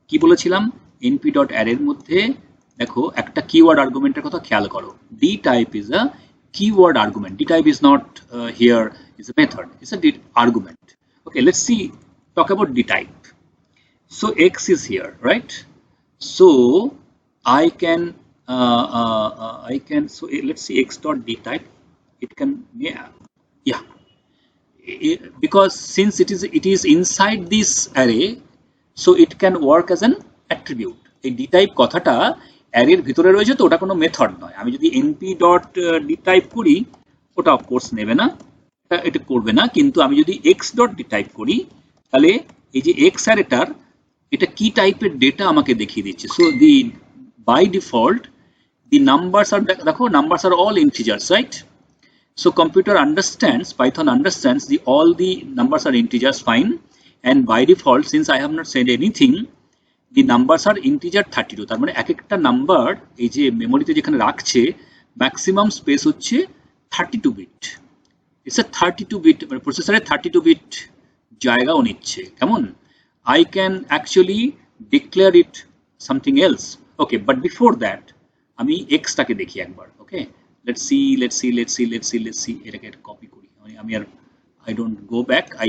কি বলেছিলাম, np dot অ্যারের মধ্যে দেখো একটা keyword আর্গুমেন্টের কথা খেয়াল করো, d type is a keyword argument, d type is not here is a method, it's a argument. Okay, let's see, talk about d type. So x is here, right? So I can so let's see x dot d type, it can, yeah, because since it is inside this array, so it can work as an attribute. এই d type কথাটা অ্যারের ভিতরে রয়েছে, তো ওটা কোনো method নয়, আমি যদি np ডট d type করি ওটা অফ কোর্স নেবে না, এটা করবে না, কিন্তু আমি যদি এক্স ডট ডি টাইপ করি তাহলে এই যে এক্স আর এটা কি টাইপের ডেটা আমাকে দেখিয়ে দিচ্ছে। So the by default the numbers are, দেখো numbers are all integers, right? So computer understands, Python understands all the numbers are integers, fine, and by default since I have not said anything the numbers are integer 32, তার মানে এক একটা number এই যে মেমোরিতে যেখানে রাখছে maximum space হচ্ছে 32 bit. It's a 32 bit, মানে প্রসেসরে 32 বিট জায়গাও নিচ্ছে। কেমন? I can actually declare it something else, okay, but before that আমি x টাকে দেখি একবার। ওকে, let's see এটাকে কপি করি। আমি আর I don't go back, I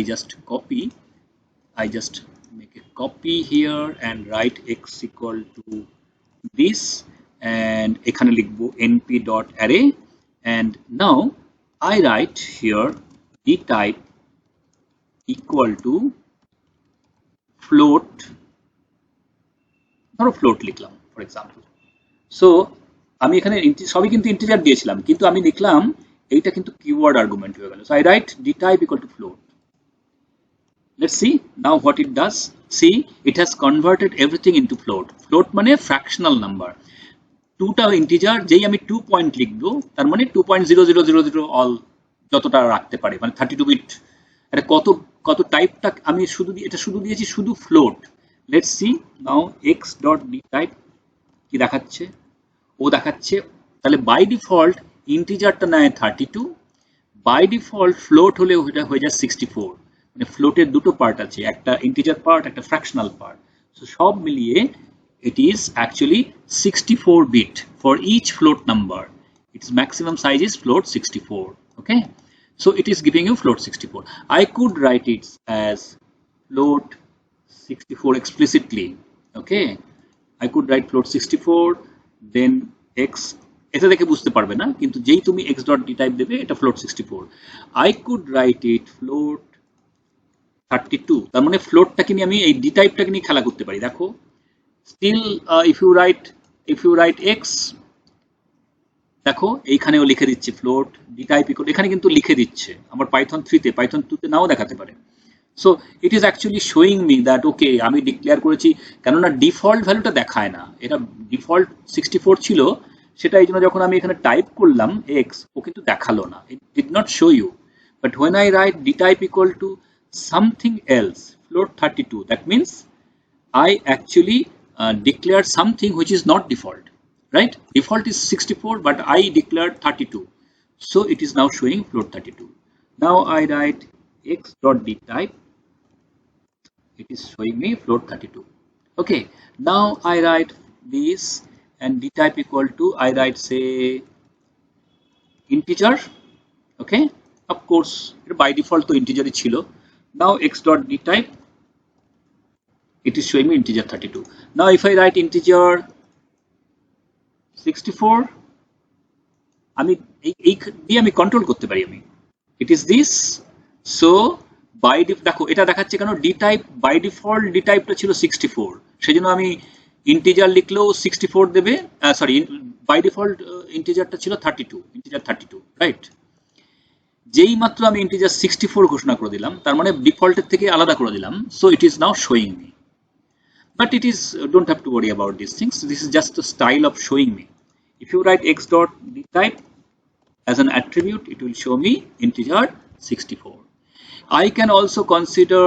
just make a copy here and write x equal to this, and এখানে লিখবো np.array, and now I write here the type equal to float, ধরো float লিখলাম for example। So আমি এখানে সবই কিন্তু integer দিয়েছিলাম, কিন্তু আমি লিখলাম এইটা কিন্তু কিওয়ার্ড আর্গুমেন্ট হয়ে গেল। So I right d type equal to float. Let's see now what it does. See, it has converted everything into float. Float মানে fractional number, টুটা ইন্টিজার, যেই আমি 2 পয়েন্ট লিখবো তার মানে 2.0000 অল যতটা রাখতে পারে, মানে 32 বিট। এটা কত টাইপটা আমি শুধু দিয়েছি শুধু float. Let's see now x.dtype কি দেখাচ্ছে, ও দেখাচ্ছে তাহলে বাই ডিফল্ট ইন্টিজারটা নেয় 32, বাই ডিফল্ট ফ্লোট হলে ওটা হয়ে যায় 64। মানে ফ্লোটের দুটো পার্ট আছে, একটা ইন্টিজার পার্ট, একটা ফ্র্যাকশনাল পার্ট। সো সব মিলিয়ে it is actually 64 bit for each float number. Its maximum size is float 64. Okay, so it is giving you float 64. I could write it as float 64 explicitly. Okay, I could write float 64, then x, এটা দেখে বুঝতে পারবে না, কিন্তু যেই তুমি x.dtype দেবে এটা float 64। I could write it float 32, তার মানে ফ্লোটটাকে নিয়ে আমি এই dtype-টাকে নিয়ে খেলা করতে পারি। দেখো still if you write x, দেখো এইখানেও লিখে দিচ্ছে float dtype equal, এখানে কিন্তু লিখে দিচ্ছে আমার Python 3 তে, Python 2 তে নাও দেখাতে পারে। So it is actually showing me that okay আমি ডিক্লেয়ার করেছি, কেননা ডিফল্ট ভ্যালুটা দেখায় না, এটা ডিফল্ট 64 ছিল, সেটা এই জন্য যখন আমি এখানে টাইপ করলাম x, ও কিন্তু দেখালো না, it did not show you, but when I write dtype equal to something else float 32, that means I actually declared something which is not default, right? Default is 64, but I declared 32, so it is now showing float 32. Now I write x.dtype, it is showing me float 32. Okay, now I write this and dtype equal to, I write say integer. Okay, of course by default to integer chilo. Now x.dtype, it is showing me integer 32. Now if I write integer 64, আমি এই দিয়ে আমি control করতে পারি আমি, it is this. So by দেখো এটা দেখাচ্ছে কেন, dtype by default dtype-টা ছিল 64, সেজন্য আমি ইন্টিজার লিখলেও 64 দেবে, সরি by default ইন্টিজারটা ছিল 32, ইন্টিজার 32, রাইট? যেই মাত্র আমি ইন্টিজার 64 ঘোষণা করে দিলাম, তার মানে ডিফল্টের থেকে আলাদা করে দিলাম, so it is now showing me. But it is, don't have to worry about these things. This is just a style of showing me. If you write x.dtype as an attribute, it will show me integer 64. I can also consider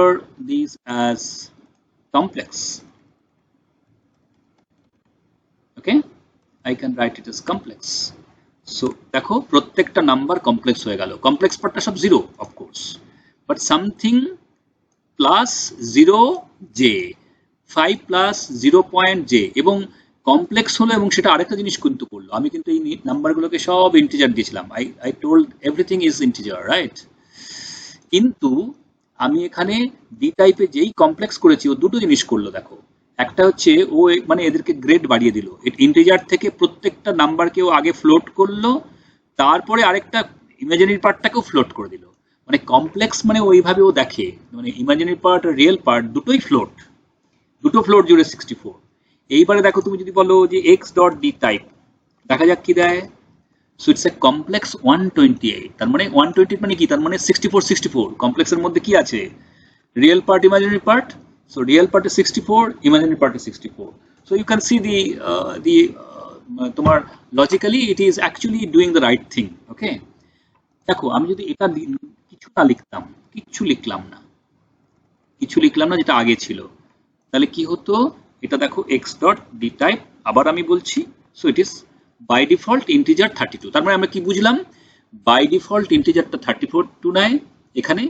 these as complex. Okay, I can write it as complex. So দেখো প্রত্যেকটা number complex হয়ে গেল, complex পার্টটা সব 0 of course, but something plus 0j, 5 plus 0.j, এবং complex হলো, এবং সেটা আরেকটা জিনিস কিন্তু করলো, আমি কিন্তু এই নাম্বারগুলোকে সব ইন্টিজার দিয়েছিলাম, I told everything is integer, right? কিন্তু আমি এখানে ডি টাইপে যেই কমপ্লেক্স করেছি ও দুটো জিনিস করলো, দেখো একটা হচ্ছে ও মানে এদেরকে গ্রেড বাড়িয়ে দিল, ইন্টিজার থেকে প্রত্যেকটা নাম্বারকেও আগে ফ্লোট করলো, তারপরে আরেকটা ইমাজিনারি পার্টটাকেও ফ্লোট করে দিল। মানে কমপ্লেক্স মানে ওইভাবে ও দেখে, মানে ইমাজিনারি পার্ট আর রিয়েল পার্ট দুটোই ফ্লোট, দুটো ফ্লোট জুড়ে 64। এইবারে দেখো তুমি যদি বলো যে x.dtype, দেখা যাক কি দেয়। So it's a complex 128. তার মানে 128 মানে কি? তার মানে 64 64 কমপ্লেক্সের মধ্যে কি আছে? Real part, imaginary part. So real part is 64, imaginary part is 64. So you can see the তোমার logically it is actually doing the right thing. Okay. দেখো আমি যদি এটা কিছু না লিখতাম, কিছু লিখলাম না যেটা আগে ছিল, তাহলে কি হতো? এটা দেখো x ডট ডি টাইপ, আবার আমি বলছি, so it is by default integer 32। তার মানে আমরা কি বুঝলাম? বাই ডিফল্ট ইন্টিজারটা 34 টু নেয় এখানে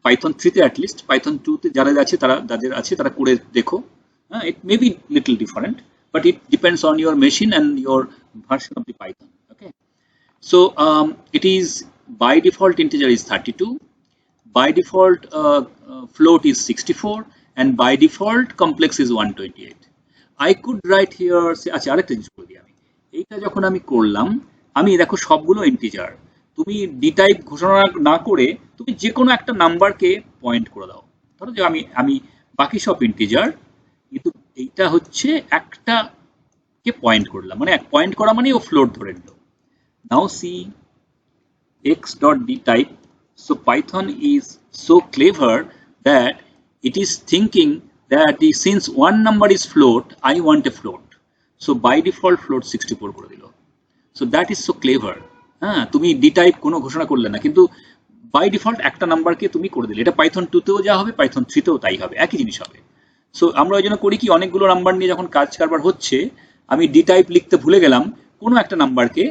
পাইথন 3 তে, অ্যাটলিস্ট পাইথন 2 তে যাদের আছে তারা করে দেখো। It may be little different, but it depends on your machine and your version of the Python. Okay, so it is by default integer is 32, by default float is 64, and by default complex is 128. I could write here, আচ্ছা আরেকটা জিনিস করে দিই আমি, এইটা যখন আমি করলাম, আমি দেখো সবগুলো ইন্টিজার, তুমি ডি টাইপ ঘোষণা না করে তুমি যে কোনো একটা নাম্বারকে পয়েন্ট করে দাও। ধরো যে আমি বাকি সব ইন্টিজার, কিন্তু এইটা হচ্ছে একটা কে পয়েন্ট করলাম, মানে এক পয়েন্ট করা মানে ও ফ্লোট ধরে নিল। Now see x.dtype. So Python is so clever that it is thinking that since one number is float, I want a float. So by default float 64 করে দিল। So that is so clever. হ্যাঁ, তুমি dtype কোনো ঘোষণা করলে না, কিন্তু by default একটা নাম্বারকে তুমি করে দিলে। এটা Python 2 তেও যা হবে, Python 3 তেও তাই হবে, একই জিনিস হবে। সো আমরা ওই জন্য করি কি, অনেকগুলো নাম্বার নিয়ে যখন কাজ কারবার হচ্ছে, আমি dtype লিখতে ভুলে গেলাম, কোনো একটা নাম্বারকে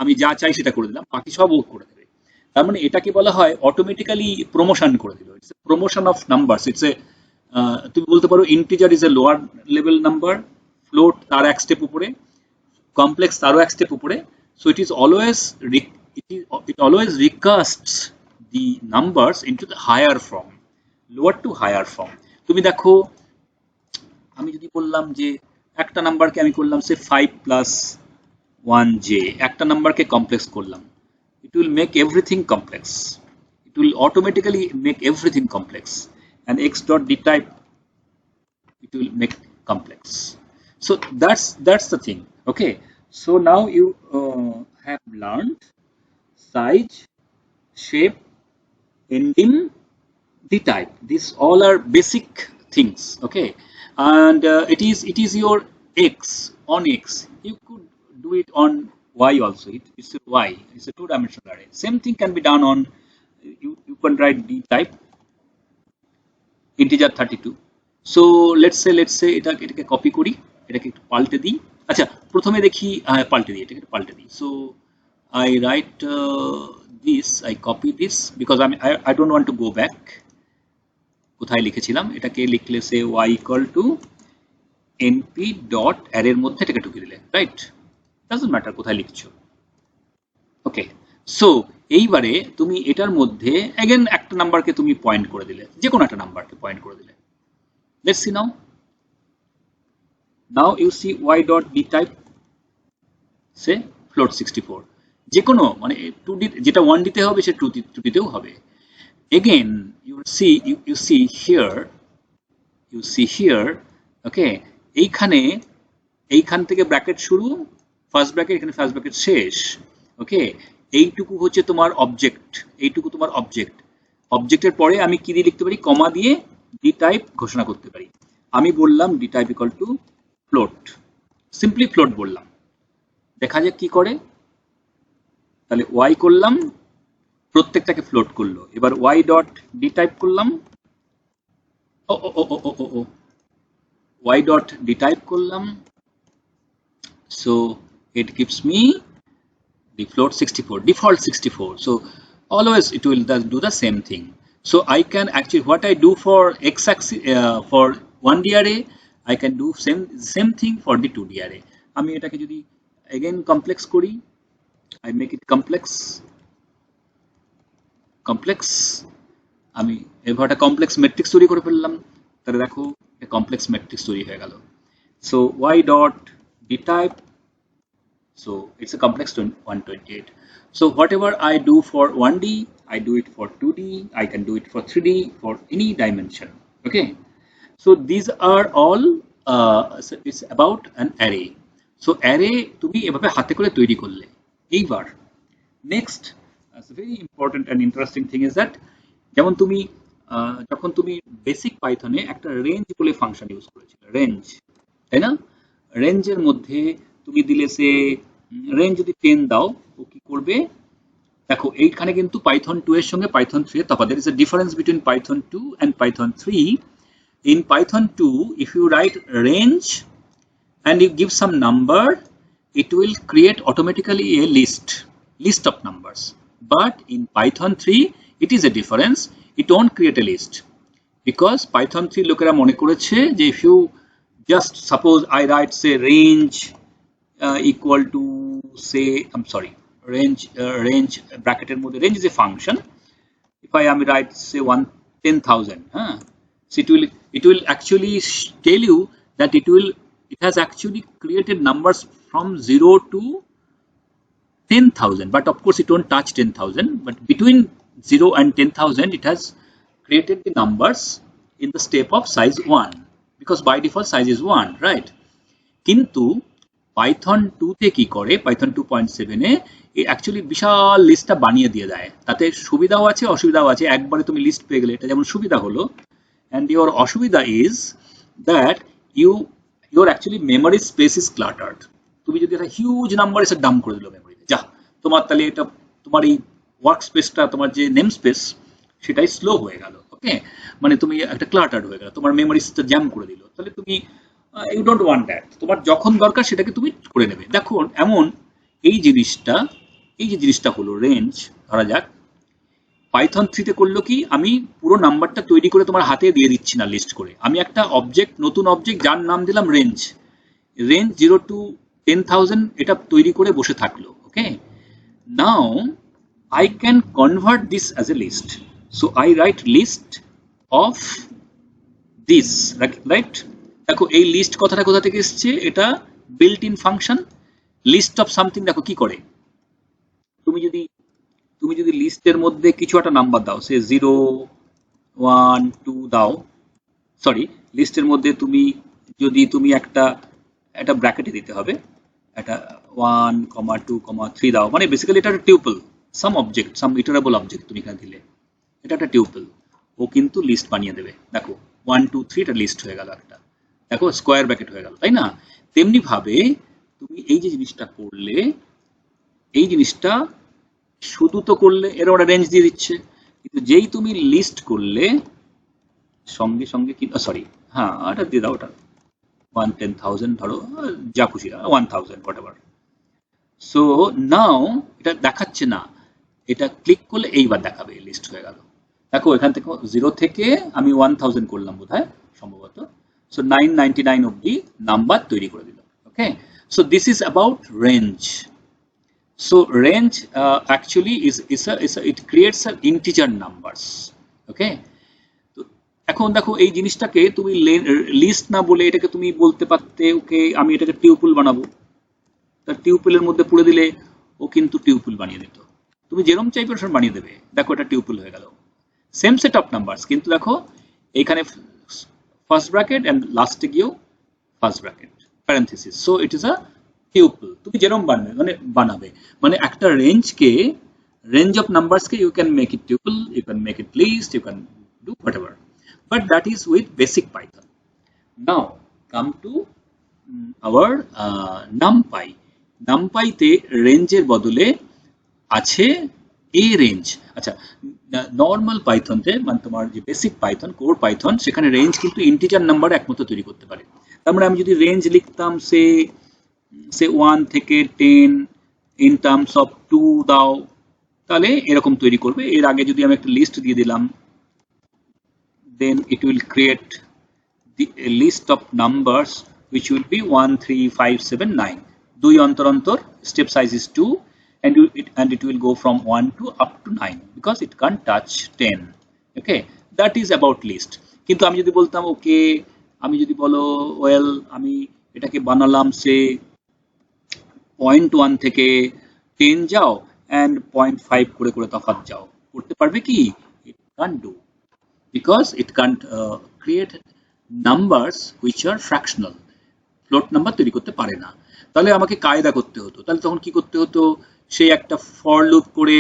আমি যা চাই সেটা করে দিলাম, বাকি সব ও করে দেবে। তার মানে এটাকে বলা হয় অটোমেটিক্যালি প্রমোশন করে দিল। It's a promotion of numbers. It's a, তুমি বলতে পারো integer is a lower level number, float তার এক স্টেপ উপরে, কমপ্লেক্স তারও এক স্টেপ উপরে। So it is always it always recasts the numbers into the higher form, lower to higher form. তুমি দেখো, আমি যদি বললাম যে একটা নাম্বারকে আমি করলাম সে 5 প্লাস 1j, একটা নাম্বারকে কমপ্লেক্স করলাম, it will make everything complex. It will automatically make everything complex, and x.dtype, it will make complex. So that's the thing. Okay, so now you have learned size, shape, endim, dtype. These all are basic things. Okay, and it is your x on x. You could do it on y also. It's a y. It's a two-dimensional array. Same thing can be done on. You can write dtype integer 32. So let's say এটাকে copy করি, এটাকে একটু পাল্টে দিই। আচ্ছা, প্রথমে দেখি, পাল্টে দিই, এটাকে পাল্টে দিই। So I write this, I copy this because I don't want to go back. কোথায় লিখেছিলাম এটাকে, লিখলে সে y equal to np dot array এর মধ্যে এটাকে ঢুকিয়ে দিলে, রাইট? ডাজন্ট ম্যাটার কোথায় লিখছো। ওকে, সো এইবারে তুমি এটার মধ্যে अगेन একটা নাম্বারকে তুমি পয়েন্ট করে দিলে, যে কোনো একটা নাম্বারকে পয়েন্ট করে দিলে। Let's see now you see y dot dtype say float 64, যে কোনো মানে 2D, যেটা 1D তে হবে সে 2D তেও হবে। Again you see here, okay, এইখান থেকে ব্র্যাকেট শুরু, ফার্স্ট ব্র্যাকেট, এখানে ফার্স্ট ব্র্যাকেট শেষ। ওকে, এইটুকু হচ্ছে তোমার অবজেক্ট, এইটুকু তোমার অবজেক্ট। অবজেক্টের পরে আমি কি দিয়ে লিখতে পারি? কমা দিয়ে dtype ঘোষণা করতে পারি। আমি বললাম dtype equal to float, simply float বললাম, দেখা যাক কি করে। তাহলে y করলাম, প্রত্যেকটাকে ফ্লোট করলো। এবার y ডট dtype করলাম, y dot dtype করলাম, so it gives me the float 64, default 64. So always it will do the same thing. So I can actually, what I do for x-axis for 1D array, I can do same thing for the 2D array. আমি এটাকে যদি again complex করি, I make it complex, আমি এবার একটা complex matrix তৈরি করে ফেললাম। তাহলে দেখো একটা কমপ্লেক্স ম্যাট্রিক্স তৈরি হয়ে গেল। So y dot dtype, so it's a complex 128. So whatever I do for 1D, I do it for 2D, I can do it for 3D, for any dimension. Okay, so these are all so it's about an array. So array তুমি এভাবে হাতে করে তৈরি করলে। এইবার next very important and interesting thing is that, যেমন তুমি যখন তুমি বেসিক পাইথনে একটা রেঞ্জ বলে ফাংশন ইউজ করেছিলে, রেঞ্জ, তাই না? রেঞ্জের মধ্যে তুমি দিলে সে রেঞ্জ যদি 10 দাও, ও কি করবে? দেখো এইখানে কিন্তু পাইথন 2 এর সঙ্গে পাইথন 3 এর তফাৎ। there is a difference between python 2 and python 3. In python 2, if you write range and you give some number, it will create automatically a list of numbers. But in python 3, it is a difference, it won't create a list, because python 3 লোকেরা মনে করেছে যে if you just suppose I write say range equal to say, I'm sorry, range bracket এর মধ্যে range is a function. If I am write say 10,000, so it will actually tell you that it has actually created numbers from 0 to 10,000, but of course it won't touch 10,000, but between 0 and 10,000 it has created the numbers in the step of size 1, because by default size is 1, right? কিন্তু Python 2 তে কি করে, Python 2.7 এ actually বিশাল লিস্টটা বানিয়ে দিয়ে দেয়। তাতে সুবিধাও আছে অসুবিধাও আছে। একবারে তুমি লিস্ট পেয়ে গেলে এটা যেমন সুবিধা হলো, and your অসুবিধা is that your actually memory space is cluttered. তুমি যদি একটা হিউজ নাম্বার এসে ডাম্প করে দিলো মেমোরিতে, যা তোমার তাহলে এটা তোমার এই ওয়ার্ক স্পেসটা, তোমার যে নেম স্পেস সেটাই স্লো হয়ে গেল। ওকে, মানে তুমি একটা ক্লাটার্ড হয়ে গেল, তোমার মেমোরিটা জ্যাম করে দিল। তাহলে তুমি ইউ ডোন্ট ওয়ান্ট দ্যাট। তোমার যখন দরকার সেটাকে তুমি করে নেবে। দেখো এমন এই যে জিনিসটা হলো রেঞ্জ, ধরা যাক পাইথন 3 তে করলো কি, আমি পুরো নাম্বারটা তৈরি করে তোমার হাতে দিয়ে দিচ্ছি না লিস্ট করে, আমি একটা অবজেক্ট, নতুন অবজেক্ট যার নাম দিলাম রেঞ্জ 0 to 10,000 এটা তৈরি করে বসে থাকলো। ওকে, নাও I can convert this as a list. So I write list of this, right? দেখো এই লিস্ট কথাটা কোথা থেকে এসেছে, এটা built in function. List of something দেখো কি করে, তুমি যদি লিস্টের মধ্যে কিছু একটা নাম্বার দাও, সে 0 1 2 দাও, সরি লিস্টের মধ্যে তুমি একটা ব্র্যাকেটে দিতে হবে, একটা 1 2 3 দাও, মানে বেসিক্যালি এটা একটা টিউপল, সাম অবজেক্ট, সাম ইটারেবল অবজেক্ট তুমি এখানে দিলে, এটা একটা টিউপল, ও কিন্তু লিস্ট বানিয়ে দেবে। দেখো 1 2 3 এটা লিস্ট হয়ে গেল একটা, দেখো স্কোয়ার ব্র্যাকেট হয়ে গেল, তাই না? তেমনি ভাবে তুমি এই যে জিনিসটা করলে, এই জিনিসটা শুধু তো করলে এর ওরা রেঞ্জ দিয়ে দিচ্ছে, কিন্তু যেই তুমি লিস্ট করলে সঙ্গে সঙ্গে কি, সরি হ্যাঁ এটা দিয়ে দাও, ওটা 10,000 ধরো, যা খুশি 1000 হোয়াটএভার। সো নাও এটা দেখাচ্ছে না, এটা ক্লিক করলে এইবার দেখাবে লিস্ট হয়ে গেল। দেখো এখান থেকে 0 থেকে আমি 1000 করলাম বোধহয় সম্ভবত, সো 999 অবধি নাম্বার তৈরি করে দিল। Okay, so this is about range. So range actually it creates an integer numbers. Okay, তো এখন দেখো এই জিনিসটাকে তুমি লিস্ট না বলে এটাকে তুমি বলতে পারতে ওকে আমি এটাকে টিউপল বানাবো, তার টিউপলের মধ্যে পুরে দিলে ও কিন্তু টিউপল বানিয়ে দিত, তুমি যেরকম চাইবে সেরকম বানিয়ে দেবে। দেখো এটা টিউপল হয়ে গেল, সেম সেট অফ নাম্বারস, কিন্তু দেখো এইখানে ফার্স্ট ব্র্যাকেট এন্ড লাস্টে গিয়েও first bracket parenthesis, so it is a tuple. তুমি যেরকম বানাবে মানে একটা রেঞ্জ অফ নাম্বারসকে you can make it tuple, you can make it list, you can do whatever, but that is with basic Python. Now come to our NumPy. নামপাইতে রেঞ্জের বদলে আছে এ রেঞ্জ। আচ্ছা, নর্মাল পাইথনতে মানে তোমার যে বেসিক পাইথন, কোর পাইথন, সেখানে range কিন্তু ইন্টিজার নাম্বার একমাত্র তৈরি করতে পারে। তার মানে আমি যদি রেঞ্জ লিখতাম সে 1 থেকে 10 ইন টার্মস অফ 2 দাও, তাহলে এরকম তৈরি করবে। এর আগে যদি আমি একটা লিস্ট দিয়ে দিলাম, then it will create a list of numbers which will be 1 3 5 7 9, 2 অন্তর অন্তর, step size is 2, and it will go from 1 to up to 9 because it can't touch 10. Okay, that is about list. কিন্তু আমি যদি বলতাম ওকে, আমি যদি বলো well আমি এটাকে বানালাম সে 0.1 থেকে 10 যাও and 0.5 করে করে তফাৎ যাও, করতে পারবে কি? It can't do, because it can't create numbers which are fractional. Float number তৈরি করতে পারে না। তাহলে আমাকে কায়দা করতে হতো। তাহলে তখন কি করতে হতো, সেই একটা ফর লুপ করে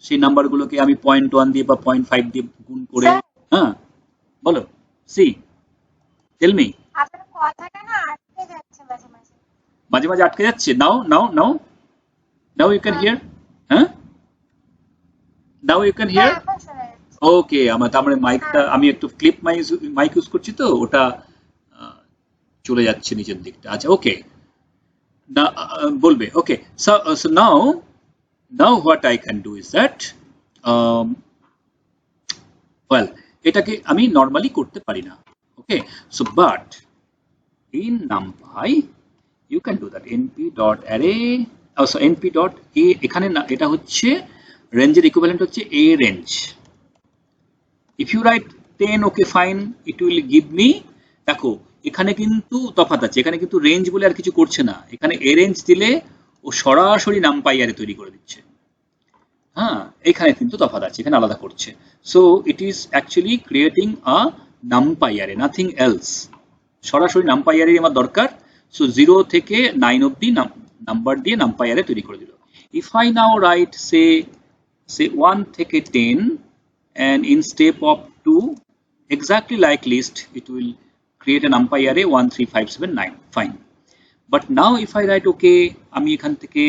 সেই নাম্বারগুলোকে আমি 0.1 দিয়ে বা 0.5 দিয়ে গুণ করে, স্যার হ্যাঁ বলো, সি টেল মি। আপনার কথাটা না আটকে যাচ্ছে মাঝে মাঝে। মাঝে মাঝে আটকে যাচ্ছে, নাও নাও নাও নাও ইউ ক্যান হিয়ার, হ্যাঁ নাও ইউ ক্যান হ্যাঁ হিয়ার। এখন শোনা যাচ্ছে। ওকে, আমার তার মানে মাইকটা, হ্যাঁ আমি একটু ক্লিপ মাইক ইউজ করছি তো ওটা আহ, চলে যাচ্ছে নিচের দিকটা। আচ্ছা ওকে, না বলবে, ওকে। So now what I can do is that um, well, এটাকে আমি নর্মালি করতে পারি না, okay. So but in numpy you can do that, np.array, so np.a, এখানে না, এটা হচ্ছে রেঞ্জের ইকুইভ্যালেন্ট হচ্ছে a range. If you write 10, okay fine, it will give me, দেখো এখানে কিন্তু তফাৎ আছে, এখানে কিন্তু রেঞ্জ বলে আর কিছু করছে না, এখানে a range দিলে ও সরাসরি নামপাই অ্যারে তৈরি করে দিচ্ছে, হ্যাঁ এখানে কিন্তু তফাৎ আছে, এখানে আলাদা করছে। So it is actually creating a NumPy array, nothing else. সরাসরি নামপাই অ্যারে আমার দরকার। সো 0 থেকে 9 অবধি নাম্বার দিয়ে নামপাই অ্যারে তৈরি করে দিল। ইফ আই নাও রাইট সে 1 থেকে 10 and in step of 2 exactly like list it will create a numpy array 1 3 5 7 9, fine. But now if I write okay, আমি এখান থেকে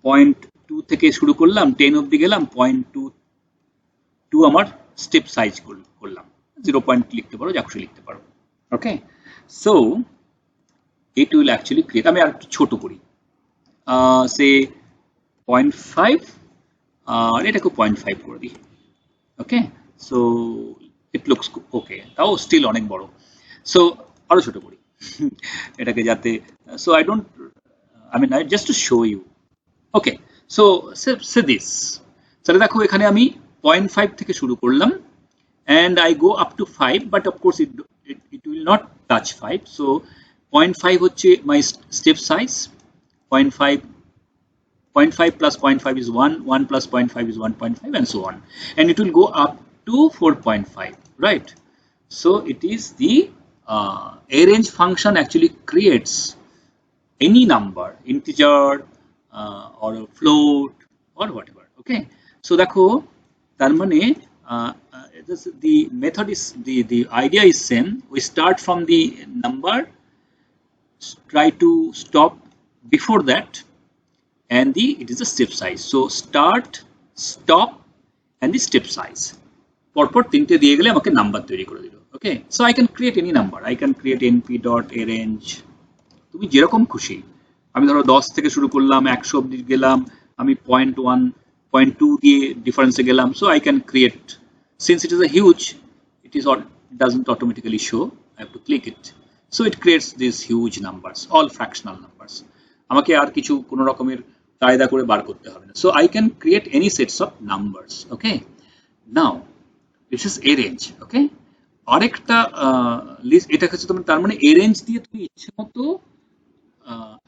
0.2 থেকে শুরু করলাম, 10 অবধি গেলাম, 0.2 আমার স্টেপ সাইজ করলাম, 0 পয়েন্ট লিখতে পারো, যা খুশি লিখতে পারো, okay. So it will actually create, আমি আর একটু ছোট করি, সে 0.5 আর এটাকে 0.5 করে দিই, ওকে। সো ইট লুকস ওকে, তাও স্টিল অনেক বড়। সো আরো ছোট করি এটাকে, যাতে, so I don't, I mean, just to show you. Okay, so say this. তাহলে দেখো এখানে আমি 0.5 থেকে শুরু করলাম and I go up to 5, but of course it will not touch 5. So 0.5 হচ্ছে my step size. 0.5 plus 0.5 is 1, 1 plus 0.5 is 1.5, and so on. And it will go up to 4.5, right? So it is the arrange function actually creates any number, integer or a float or whatever, okay. So দেখো তার মানে the method is, the idea is same. We start from the number, try to stop before that, and it is the step size. So start, stop and the step size, পরপর তিনটে দিয়ে গেলে আমাকে number তৈরি করে দিল, okay. So I can create any number, I can create np.arrange, তুমি যেরকম খুশি। আমি ধরো 10 থেকে শুরু করলাম, 100 অবধি গেলাম, আমি 0.1 0.2 দিয়ে ডিফারেন্সে গেলাম। So I can create, since it is a huge, it is or doesn't automatically show, I have to click it. So it creates these huge numbers, all fractional numbers. আমাকে আর কিছু কোনো রকমের কায়দা করে বার করতে হবে না। So I can create any sets of numbers, okay. Now this is arrange, okay. আরেকটা লিস্ট, এটা হচ্ছে তোমার, তার মানে arrange দিয়ে তুমি ইচ্ছে মতো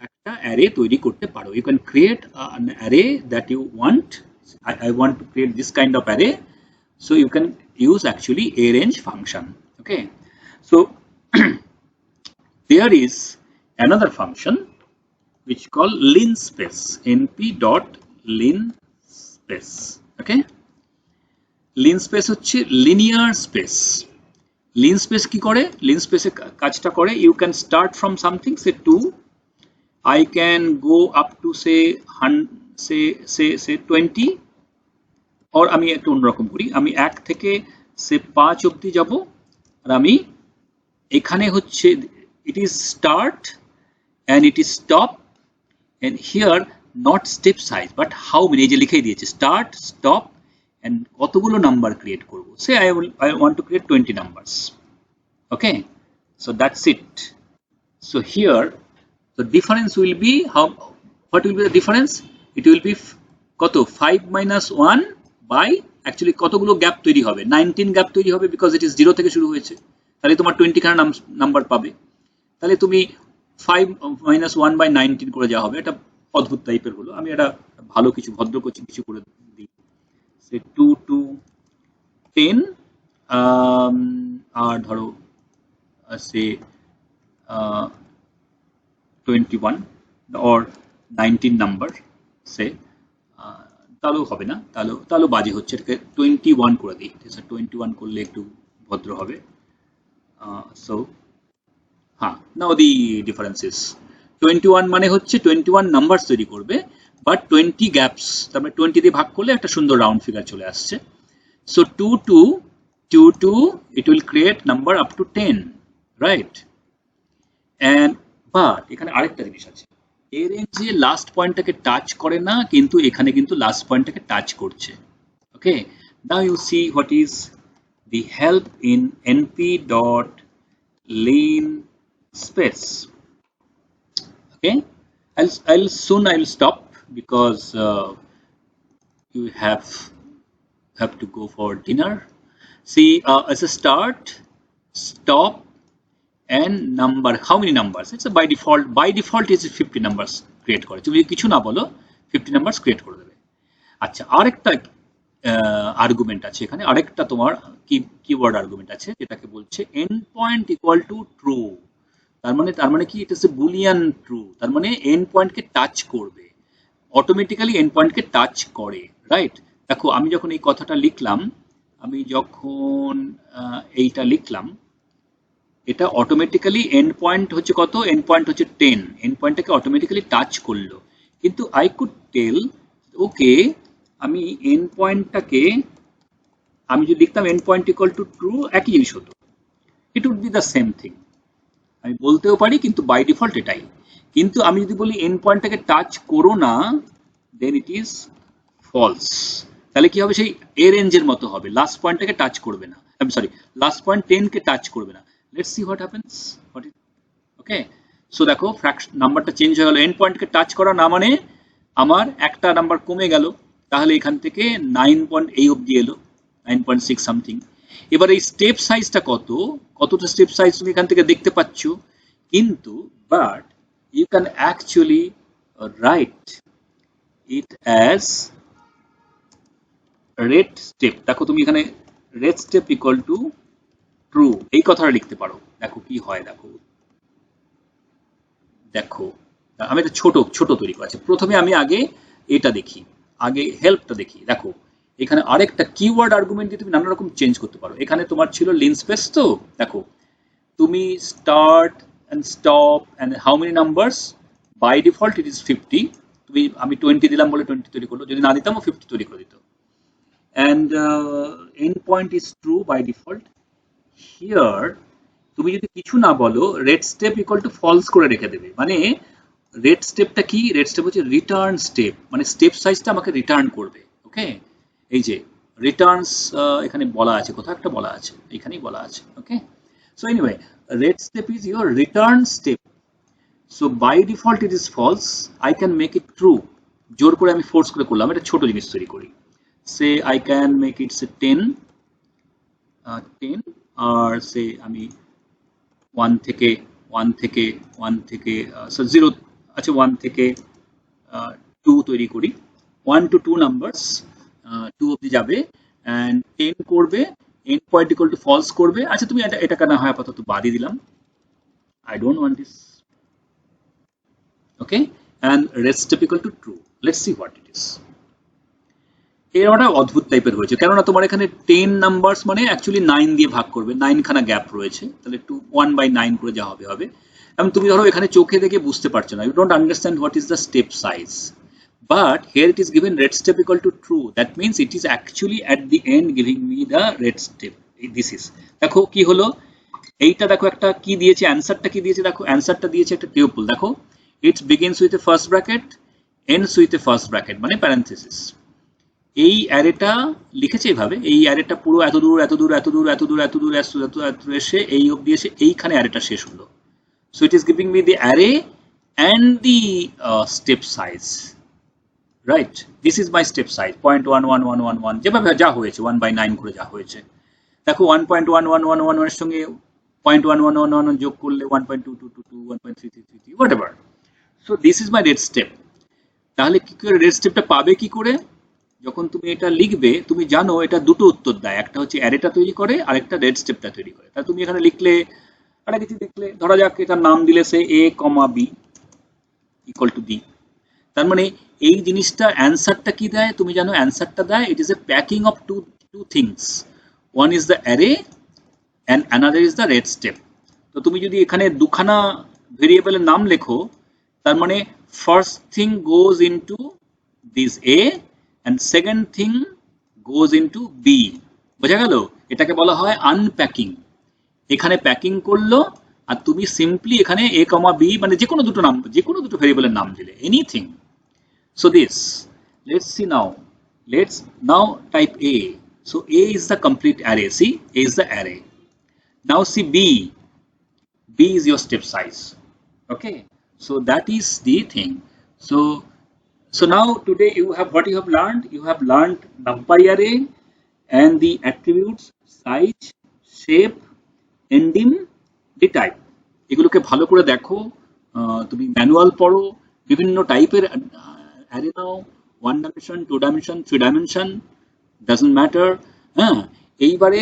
একটা অ্যারে তৈরি করতে পারো। You can create an array that you want. I want to create this kind of array, so you can use actually arrange function, okay. So there is another function which called linspace, np.linspace, okay. linspace হচ্ছে linear space. linspace কি করে, linspace কাজটা করে, you can start from something, say 2, I can go up to say 20, or আমি একটু অন্যরকম করি, আমি 1 থেকে say 5 অবধি যাব, আর আমি এখানে হচ্ছে it is start and it is stop, and here not step size but how many, এই যে লিখেই দিয়েছে start, stop and কতগুলো নাম্বার ক্রিয়েট করব, say I want to create 20 numbers, okay. So that's it. So here the difference will be, what will be the difference? It will be কত, 5 minus 1 by, actually কতগুলো gap তৈরি হবে, 19 gap তৈরি হবে, because it is 0 থেকে শুরু হয়েছে, তাহলে তোমার 20 খানা নাম্বার পাবে। তাহলে তুমি 5 minus 1 by 19 করে যাওয়া হবে, এটা অদ্ভুত টাইপের হলো, আমি এটা ভালো কিছু ভদ্র কিছু করে দিই, সে 2 to 10, আর ধরো সে 21 or 19 নাম্বার সে তাহলেও হবে না, তাহলেও বাজে হচ্ছে, এটাকে 21 করে দিই, 21 করলে একটু ভদ্র হবে। সো হ্যাঁ, নাও দি ডিফারেন্সেস, 21 মানে হচ্ছে 21 নাম্বার তৈরি করবে, বাট 20 গ্যাপস, তার মানে 20 দিয়ে ভাগ করলে একটা সুন্দর রাউন্ড ফিগার চলে আসছে। So 2 it will create number up to 10, right? And but এখানে আরেকটা জিনিস আছে, এর রেঞ্জে লাস্ট পয়েন্টটাকে টাচ করে না, কিন্তু এখানে কিন্তু লাস্ট পয়েন্টটাকে টাচ করছে। Okay, now you see what is the help in np.linspace. Okay, I'll stop because you have to go for dinner. See, as a start, stop and number, how many numbers? It's a by default is 50 numbers create করে, তুমি কিছু না বলো 50 numbers create করে দেবে। আচ্ছা, আরেকটা argument আছে এখানে, আরেকটা তোমার কিওয়ার্ড আর্গুমেন্ট আছে যেটাকে বলছে and point equal to true. তার মানে কি, এটা হচ্ছে বুলিয়ান ট্রু, তার মানে এন্ড পয়েন্টকে টাচ করবে, অটোমেটিক্যালি এন্ড পয়েন্টকে টাচ করে, রাইট? দেখো আমি যখন এই কথাটা লিখলাম, আমি যখন এইটা লিখলাম, এটা অটোমেটিক্যালি এন্ড পয়েন্ট হচ্ছে কত, এন্ড পয়েন্ট হচ্ছে 10, এন্ড পয়েন্টটাকে অটোমেটিক্যালি টাচ করলো, কিন্তু আই কুড টেল ওকে, আমি এন্ড পয়েন্টটাকে আমি যদি লিখতাম end point equal to true, একই জিনিস হতো, it would be the same thing, আমি বলতেও পারি, কিন্তু বাই ডিফল্ট এটাই। কিন্তু আমি যদি বলি এন্ড পয়েন্টটাকে টাচ করো না, দেন ইট ইজ ফলস, তাহলে কি হবে, সেই এ রেঞ্জের মতো হবে, লাস্ট পয়েন্টটাকে টাচ করবে না, I am sorry, last point 10 K touch করবে না। Let's see what happens, okay. So দেখো নাম্বারটা চেঞ্জ হয়ে গেল, এন্ড পয়েন্টকে টাচ করা না মানে আমার একটা নাম্বার কমে গেল, তাহলে এখান থেকে 9 এই অবধি এলো, 9.6 সামথিং। এবার এই স্টেপ সাইজটা কতটা স্টেপ সাইজ তুমি এখান থেকে দেখতে পাচ্ছ, কিন্তু but you can actually write it as retstep. দেখো তুমি এখানে retstep equal to true এই কথাটা লিখতে পারো, দেখো কি হয়। দেখো আমি একটা ছোট তৈরি করেছি, প্রথমে আমি আগে এটা দেখি, আগে হেল্পটা দেখি। দেখো এখানে আরেকটা কিওয়ার্ড আর্গুমেন্ট দিয়ে তুমি নানা রকম চেঞ্জ করতে পারো। এখানে তোমার ছিল লিনস্পেস, তো দেখো তুমি start and stop and how many numbers, by default it is 50, আমি 20 দিলাম বলে 20 তৈরি করলো, যদি না দিতাম ও 50 তৈরি করে দিত। and end point is true by default. Here তুমি যদি কিছু না বলো, retstep equal to false করে রেখে দেবে, মানে রেড স্টেপটা কি, রেড স্টেপ হচ্ছে রিটার্ন স্টেপ, মানে স্টেপ সাইজটা আমাকে রিটার্ন করবে। ওকে, এই যে রিটার্নস এখানে বলা আছে, কোথাও একটা বলা আছে, এখানেই বলা আছে। Okay, so anyway red step is your return step, so by default it is false, I can make it true, জোর করে আমি ফোর্স করে করলাম, এটা ছোট জিনিস তৈরি করি, সে আই ক্যান মেক ইট সে 10 আর সে আমি 1 থেকে 0, আচ্ছা 1 থেকে 2 তৈরি করি, 1 to 2 নাম্বারস 2 অবধি যাবে, and 10 করবে, end point equal to false করবে। আচ্ছা তুমি এটা কেন হয় আপাতত বাদই দিলাম, I don't want this. Okay, and red step equal to true. Let's see what it is. এরটা অদ্ভুত টাইপের হয়েছে, কেননা তোমার এখানে 10 নাম্বারস মানে অ্যাকচুয়ালি 9 দিয়ে ভাগ করবে, 9 খানা গ্যাপ রয়েছে, তাহলে একটু 1/9 করে যা হবে। এবং তুমি ধরো এখানে চোখে দেখে বুঝতে পারছো না, you don't understand what is the step size, but here it is given retstep equal to true, that means it is actually at the end giving me the retstep. This is, দেখো কি হলো, এইটা দেখো একটা কি দিয়েছে, অ্যান্সারটা কি দিয়েছে, দেখো অ্যান্সারটা দিয়েছে একটা টিউপল, দেখো it begins with a first bracket, ends with a first bracket, মানে প্যারেনথেসিস। এই অ্যারেটা লিখেছে এইভাবে, এই অ্যারেটা পুরো এত দূর এসে এই অবধি এসে এইখানে অ্যারেটা শেষ হলো। So it is giving me the array and the step size, right? This is my step size 0.11111, যেভাবে যা হয়েছে 1/9 করে যা হয়েছে। দেখো 1.1111 এর সঙ্গে 0.1111 যোগ করলে 1.2222, 1.3333, whatever. So this is my red step. তাহলে কি করে রেড স্টেপটা পাবে কি করে? যখন তুমি এটা লিখবে, তুমি জানো এটা দুটো উত্তর দেয়, একটা হচ্ছে অ্যারেটা তৈরি করে, আরেকটা রেড স্টেপটা তৈরি করে। তাহলে তুমি এখানে লিখলে, একটা কিছু লিখলে, ধরা যাক এটার নাম দিলে say a, b, equal to B. তার মানে এই জিনিসটা অ্যান্সারটা কি দেয় তুমি জানো? অ্যান্সারটা দেয় it is a packing of two things, one is the array and another is the retstep. তো তুমি যদি এখানে দুখানা ভেরিয়েবলের নাম লেখো, তার মানে first thing goes into this A and second thing goes into B. বোঝা গেল? এটাকে বলা হয় আনপ্যাকিং। এখানে প্যাকিং করলো আর তুমি সিম্পলি এখানে এ কমা বি মানে যে কোনো দুটো নাম, যে কোনো দুটো ভেরিয়েবলের নাম দিলে, anything. So this, let's see now. Let's now type A. So A is the complete array. See, A is the array. Now see B. B is your step size. Okay. So that is the thing. So now today you have what you have learned. You have learned NumPy array and the attributes size, shape, endim, the type. এগুলোকে ভালো করে দেখো, তুমি manual পড়ো, বিভিন্ন টাইপের array now, 1 dimension, 2 dimension, 3 dimension, doesn't matter। হ্যাঁ, এইবারে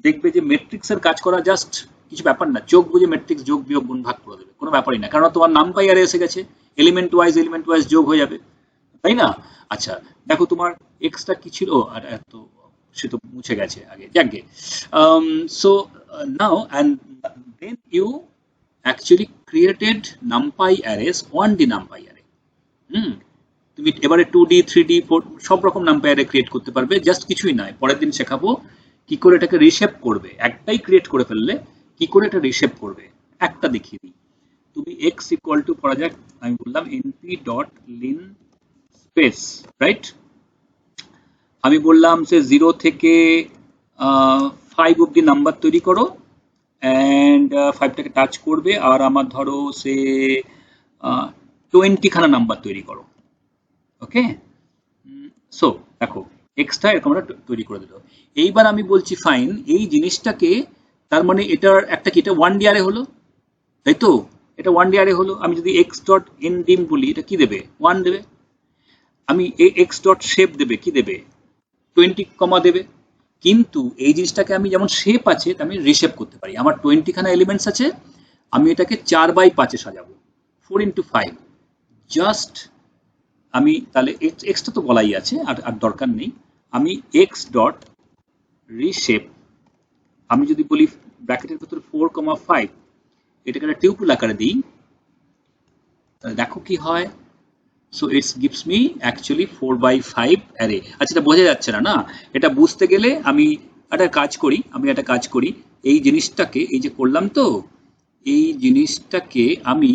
দেখবে যে ম্যাট্রিক্সের কাজ করা জাস্ট কিছু ব্যাপার না, চোখ বুঝে ম্যাট্রিক্স যোগ বিয়োগ গুণ ভাগ করে দেবে, কোনো ব্যাপারই না, কারণ তোমার NumPy অ্যারে এসে গেছে, এলিমেন্ট ওয়াইজ যোগ হয়ে যাবে, তাই না? আচ্ছা দেখো তোমার এক্সটা কি ছিল, আর এত সে তো মুছে গেছে আগে, যাকে so now and then you actually created NumPy arrays on the NumPy array। তুমি এবারে 2D 3D 4 সব রকম NumPy array ক্রিয়েট করতে পারবে, জাস্ট কিছুই নয়, পরের দিন শেখাবো কি করে এটাকে রিশেপ করবে। একটাই ক্রিয়েট করে ফেললে কি করে এটা রিশেপ করবে একটা দেখিয়ে দিই। তুমি x ইকুয়াল টু করা যাক, আমি বললাম np.linspace, রাইট? আমি বললাম যে 0 থেকে 5 অবধি নাম্বার তৈরি করো, and 5টাকে টাচ করবে, আর আমার ধরো সে 20 খানা নাম্বার তৈরি করো। ওকে, সো দেখো এক্সট্রা এরকম তৈরি করে দিল। এইবার আমি বলছি ফাইন, এই জিনিসটাকে তার মানে এটার একটা কি, এটা 1D অ্যারে হলো, তাই তো? এটা 1D অ্যারে হলো। আমি যদি x.ndim বলি, এটা কি দেবে? 1 দেবে। আমি x.shape দেবে, কি দেবে? 20 কমা দেবে। কিন্তু এই জিনিসটাকে আমি যেমন শেপ আছে আমি রিশেপ করতে পারি। আমার 20 খানা এলিমেন্টস আছে, আমি এটাকে 4/5 সাজাবো, 4 into 5। জাস্ট আমি তাহলে এক্সটা তো বলাই আছে, আর দরকার নেই। আমি x.reshape, আমি যদি বলি ব্র্যাকেটের ভিতরে 4,5, এটাকে একটা টিউপল আকারে দিই, তাহলে দেখো কি হয়। So it gives me actually 4/5 array। আচ্ছা, এটা বোঝা যাচ্ছে না, না? এটা বুঝতে গেলে আমি একটা কাজ করি, এই জিনিসটাকে এই যে করলাম, তো এই জিনিসটাকে আমি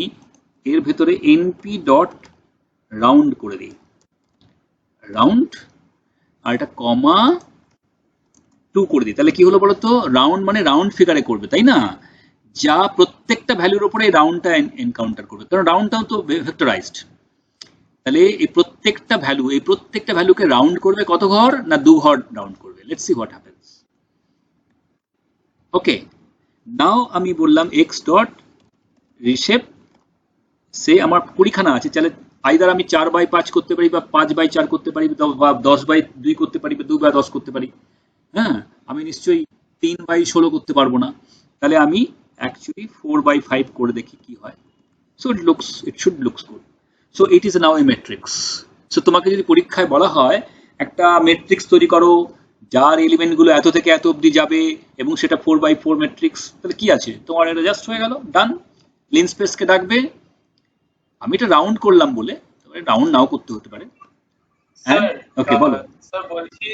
এর ভেতরে np.round করে দিই, রাউন্ড, আর এটা কমা 2 করে দিই। তাহলে কি হলো বলো তো? রাউন্ড মানে রাউন্ড ফিগারে করবে, তাই না? যা প্রত্যেকটা ভ্যালুর উপরে এই রাউন্ডটা এনকাউন্টার করবে, কারণ রাউন্ডটাও তো ভেক্টরাইজড। তাহলে এই প্রত্যেকটা ভ্যালুকে রাউন্ড করবে কত ঘর? না 2 ঘর রাউন্ড করবে। Let's see what happens. Okay, now আমি বললাম x.reshape, সে আমার 20 খানা আছে, তাহলে আইদার আমি 4/5 করতে পারি, বা 5/4 করতে পারি, বা 10/2 করতে পারি, বা 2/10 করতে পারি। হ্যাঁ, আমি নিশ্চয়ই 3/16 করতে পারবো না, তাহলে আমি অ্যাকচুয়ালি 4/5 করে দেখি কি হয়। So it should looks good. So it is now a matrix. So তোমাকে যদি পরীক্ষায় বলা হয় একটা ম্যাট্রিক্স তৈরি করো যার এলিমেন্ট গুলো এত থেকে এত অবধি যাবে এবং সেটা 4/4 ম্যাট্রিক্স, তাহলে কি আছে? তোমার এটা জাস্ট হয়ে গেল, ডান। লিনস্পেস কে ডাকবে, আমি এটা রাউন্ড করলাম বলে, রাউন্ড নাও করতে হতে পারে। হ্যাঁ, ওকে বলো। স্যার বলছি,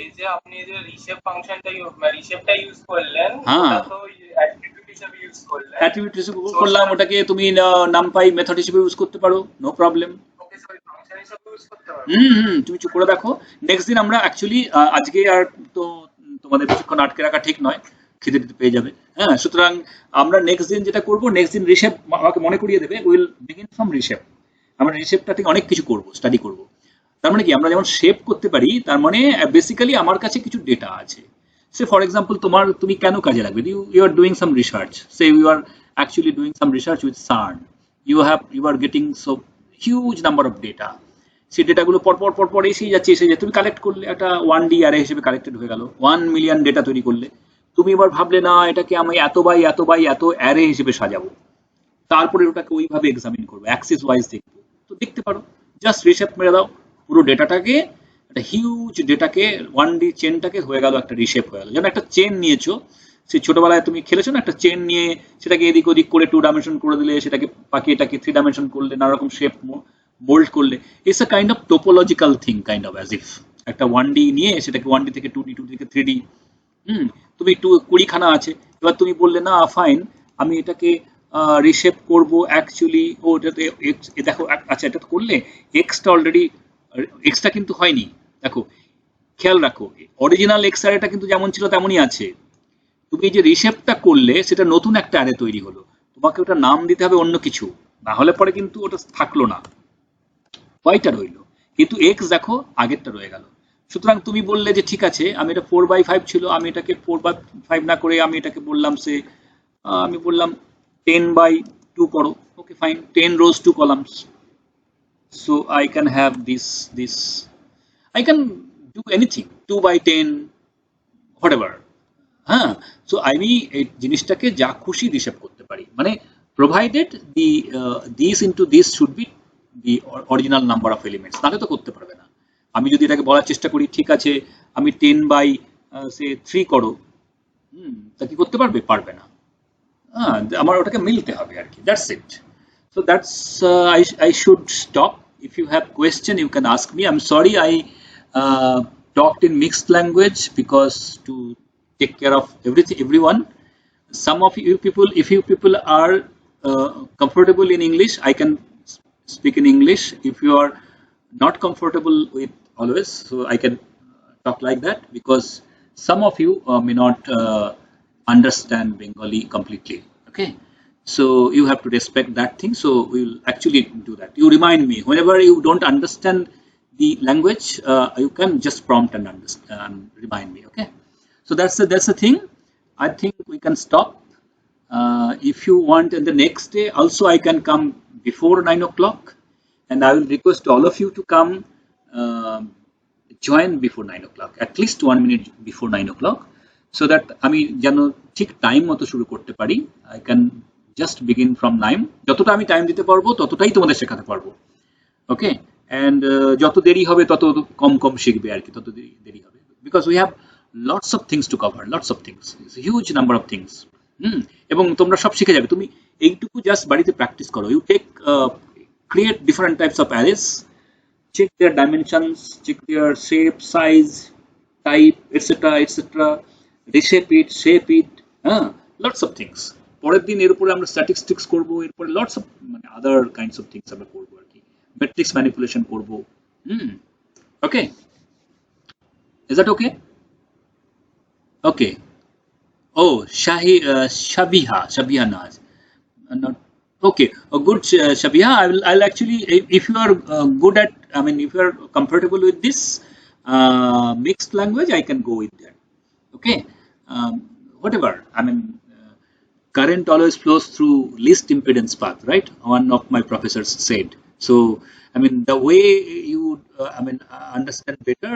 এই যে আপনি যে রিশেপটা ইউজ করলেন, হ্যাঁ, ওটা তো অ্যাট্রিবিউট হিসেবে ইউজ করলেন। অ্যাট্রিবিউট হিসেবে করলাম, ওটাকে তুমি NumPy মেথড হিসেবে ইউজ করতে পারো, no problem. Okay sir, function হিসেবে ইউজ করতে পারবো। তুমি চুপ করে দেখো। নেক্সট দিন আমরা অ্যাকচুয়ালি আজকে আর তো তোমাদের বেশিক্ষণ আটকে রাখা ঠিক নয়, খিদে দিতে পেয়ে যাবে। হ্যাঁ, সুতরাং আমরা নেক্সট দিন যেটা করবো, নেক্সট দিন রিশেপ আমাকে মনে করিয়ে দেবে, উইল বিগিন ফ্রম রিশেপ। আমরা রিশেপটা থেকে অনেক কিছু করবো, স্টাডি করবো। তার মানে কি, আমরা যেমন শেপ করতে পারি, তার মানে বেসিক্যালি আমার কাছে কিছু ডেটা আছে। সে ফর এক্সাম্পল তুমি কেন কাজে লাগবে? You are doing some research, say you are actually doing some research with CERN, you are getting so huge number of data. সেই ডেটাগুলো পরপর এসেই যাচ্ছে, তুমি কালেক্ট করলে, একটা 1D অ্যারে হিসেবে কালেক্টেড হয়ে গেল, 1 মিলিয়ন ডেটা তৈরি করলে। তুমি এবার ভাবলে না এটাকে আমি এত বাই এত অ্যারে হিসেবে সাজাবো, তারপরে ওটাকে ওইভাবে এক্সামিন করবো, অ্যাক্সিস ওয়াইজ দেখবো। তো দেখতে পারো, জাস্ট রিশেপ মেরে দাও, পুরো ডেটাটাকে, একটা হিউজ ডেটাকে, 1D চেনটাকে হয়ে গেল একটা রিশেপ হয়ে গেল। যেন একটা চেন নিয়েছো, সেই ছোটবেলায় তুমি খেলেছো না, একটা চেন নিয়ে সেটাকে এদিক ওদিক করে 2 ডাইমেনশন করে দিলে, সেটাকে পাকিয়েটাকে 3 ডাইমেনশন করলে, নানা রকম শেপ মোল্ড করলে। It's a kind of topological thing, kind of as if একটা 1D নিয়ে সেটাকে 1D থেকে 2D, 2D থেকে 3D। তুমি 20 খানা আছে, এবার তুমি বললে না ফাইন, আমি এটাকে রিশেপ করব অ্যাকচুয়ালি, ও এটাতে দেখো, আচ্ছা এটা তো করলে এক্সটা অলরেডি, এক্সটা কিন্তু হয়নি, দেখো খেয়াল রাখো, অরিজিনাল এক্স অ্যারেটা কিন্তু যেমন ছিল তেমনই আছে। তুমি যে রিশেপটা করলে সেটা নতুন একটা অ্যারে তৈরি হলো, তোমাকে ওটা নাম দিতে হবে অন্য কিছু, না হলে পরে কিন্তু ওটা থাকলো না, ওয়াইটা রইলো, কিন্তু এক্স দেখো আগেরটা রয়ে গেল। সুতরাং তুমি বললে যে ঠিক আছে, আমি এটা 4/5 ছিল, আমি এটাকে 4/5 না করে আমি এটাকে বললাম আমি বললাম 10/2 করো, okay fine, 10 rows 2 columns, so I can have this I can do anything, 2/10 whatever। হ্যাঁ, সো আমি এই জিনিসটাকে যা খুশি রিশেপ করতে পারি, মানে provided this into this should be the original number of elements, তাহলে তো করতে পারবে না। আমি যদি এটাকে বলার চেষ্টা করি ঠিক আছে আমি 10/3 করো, তা কি করতে পারবে? পারবে না। হ্যাঁ, আমার ওটাকে মিলতে হবে আর কি, that's it. So that's I should stop. If you have question, you can ask me. I'm sorry I talked in mixed language because to take care of everyone. Some of you people, if you people are comfortable in English, I can speak in English. If you are not comfortable with always, so I can talk like that, because some of you may not understand Bengali completely. Okay. So you have to respect that thing. So we will actually do that. You remind me whenever you don't understand the language, you can just prompt and understand and remind me. Okay. So that's the thing. I think we can stop. If you want, in the next day also I can come before 9 o'clock, and I will request all of you to come join before 9 o'clock, at least 1 minute before 9 o'clock, so that আমি যেন ঠিক time মতো শুরু করতে পারি। I can just begin from 9. যতটা আমি time দিতে পারবো ততটাই তোমাদের শেখাতে পারবো। ওকে, এন্ড যত দেরি হবে তত কম কম শিখবে আর কি, তত দেরি হবে, because we have lots of things to cover, lots of things, huge number of things. এবং তোমরা সব শিখে যাবে, তুমি এইটুকু জাস্ট বাড়িতে প্র্যাকটিস করো। You take create different types of arrays, check their dimensions, check their shape, size, type, etc., etc., reshape it, shape it, lots of things. পরের দিন এর উপরে আমরা স্ট্যাটিস্টিক্স করব, এরপরে লটস অফ মানে আদার কাইন্ডস অফ থিংস আমরা করব আর কি, ম্যাট্রিক্স ম্যানিপুলেশন করব। Okay, is that okay? Okay. Oh, Shabiha Naz. Not okay. Good, Shabiha. I'll actually, if you are good at, I mean, if you are comfortable with this mixed language, I can go with that. Okay. Whatever. I mean, current always flows through least impedance path, right? One of my professors said. So, I mean, the way you, understand better,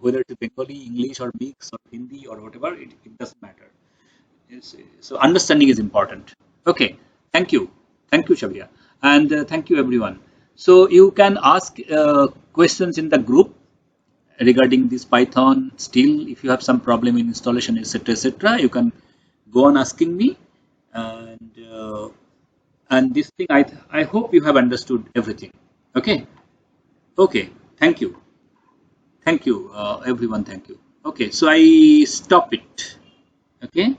whether it's Bengali, English, or mix, or Hindi, or whatever, it doesn't matter. So understanding is important. Okay, thank you, Shabia, and thank you everyone. So you can ask questions in the group regarding this Python. Still, if you have some problem in installation, etc., etc., you can go on asking me, and this thing I hope you have understood everything. Okay, thank you everyone, thank you. Okay, so I stop it. Okay.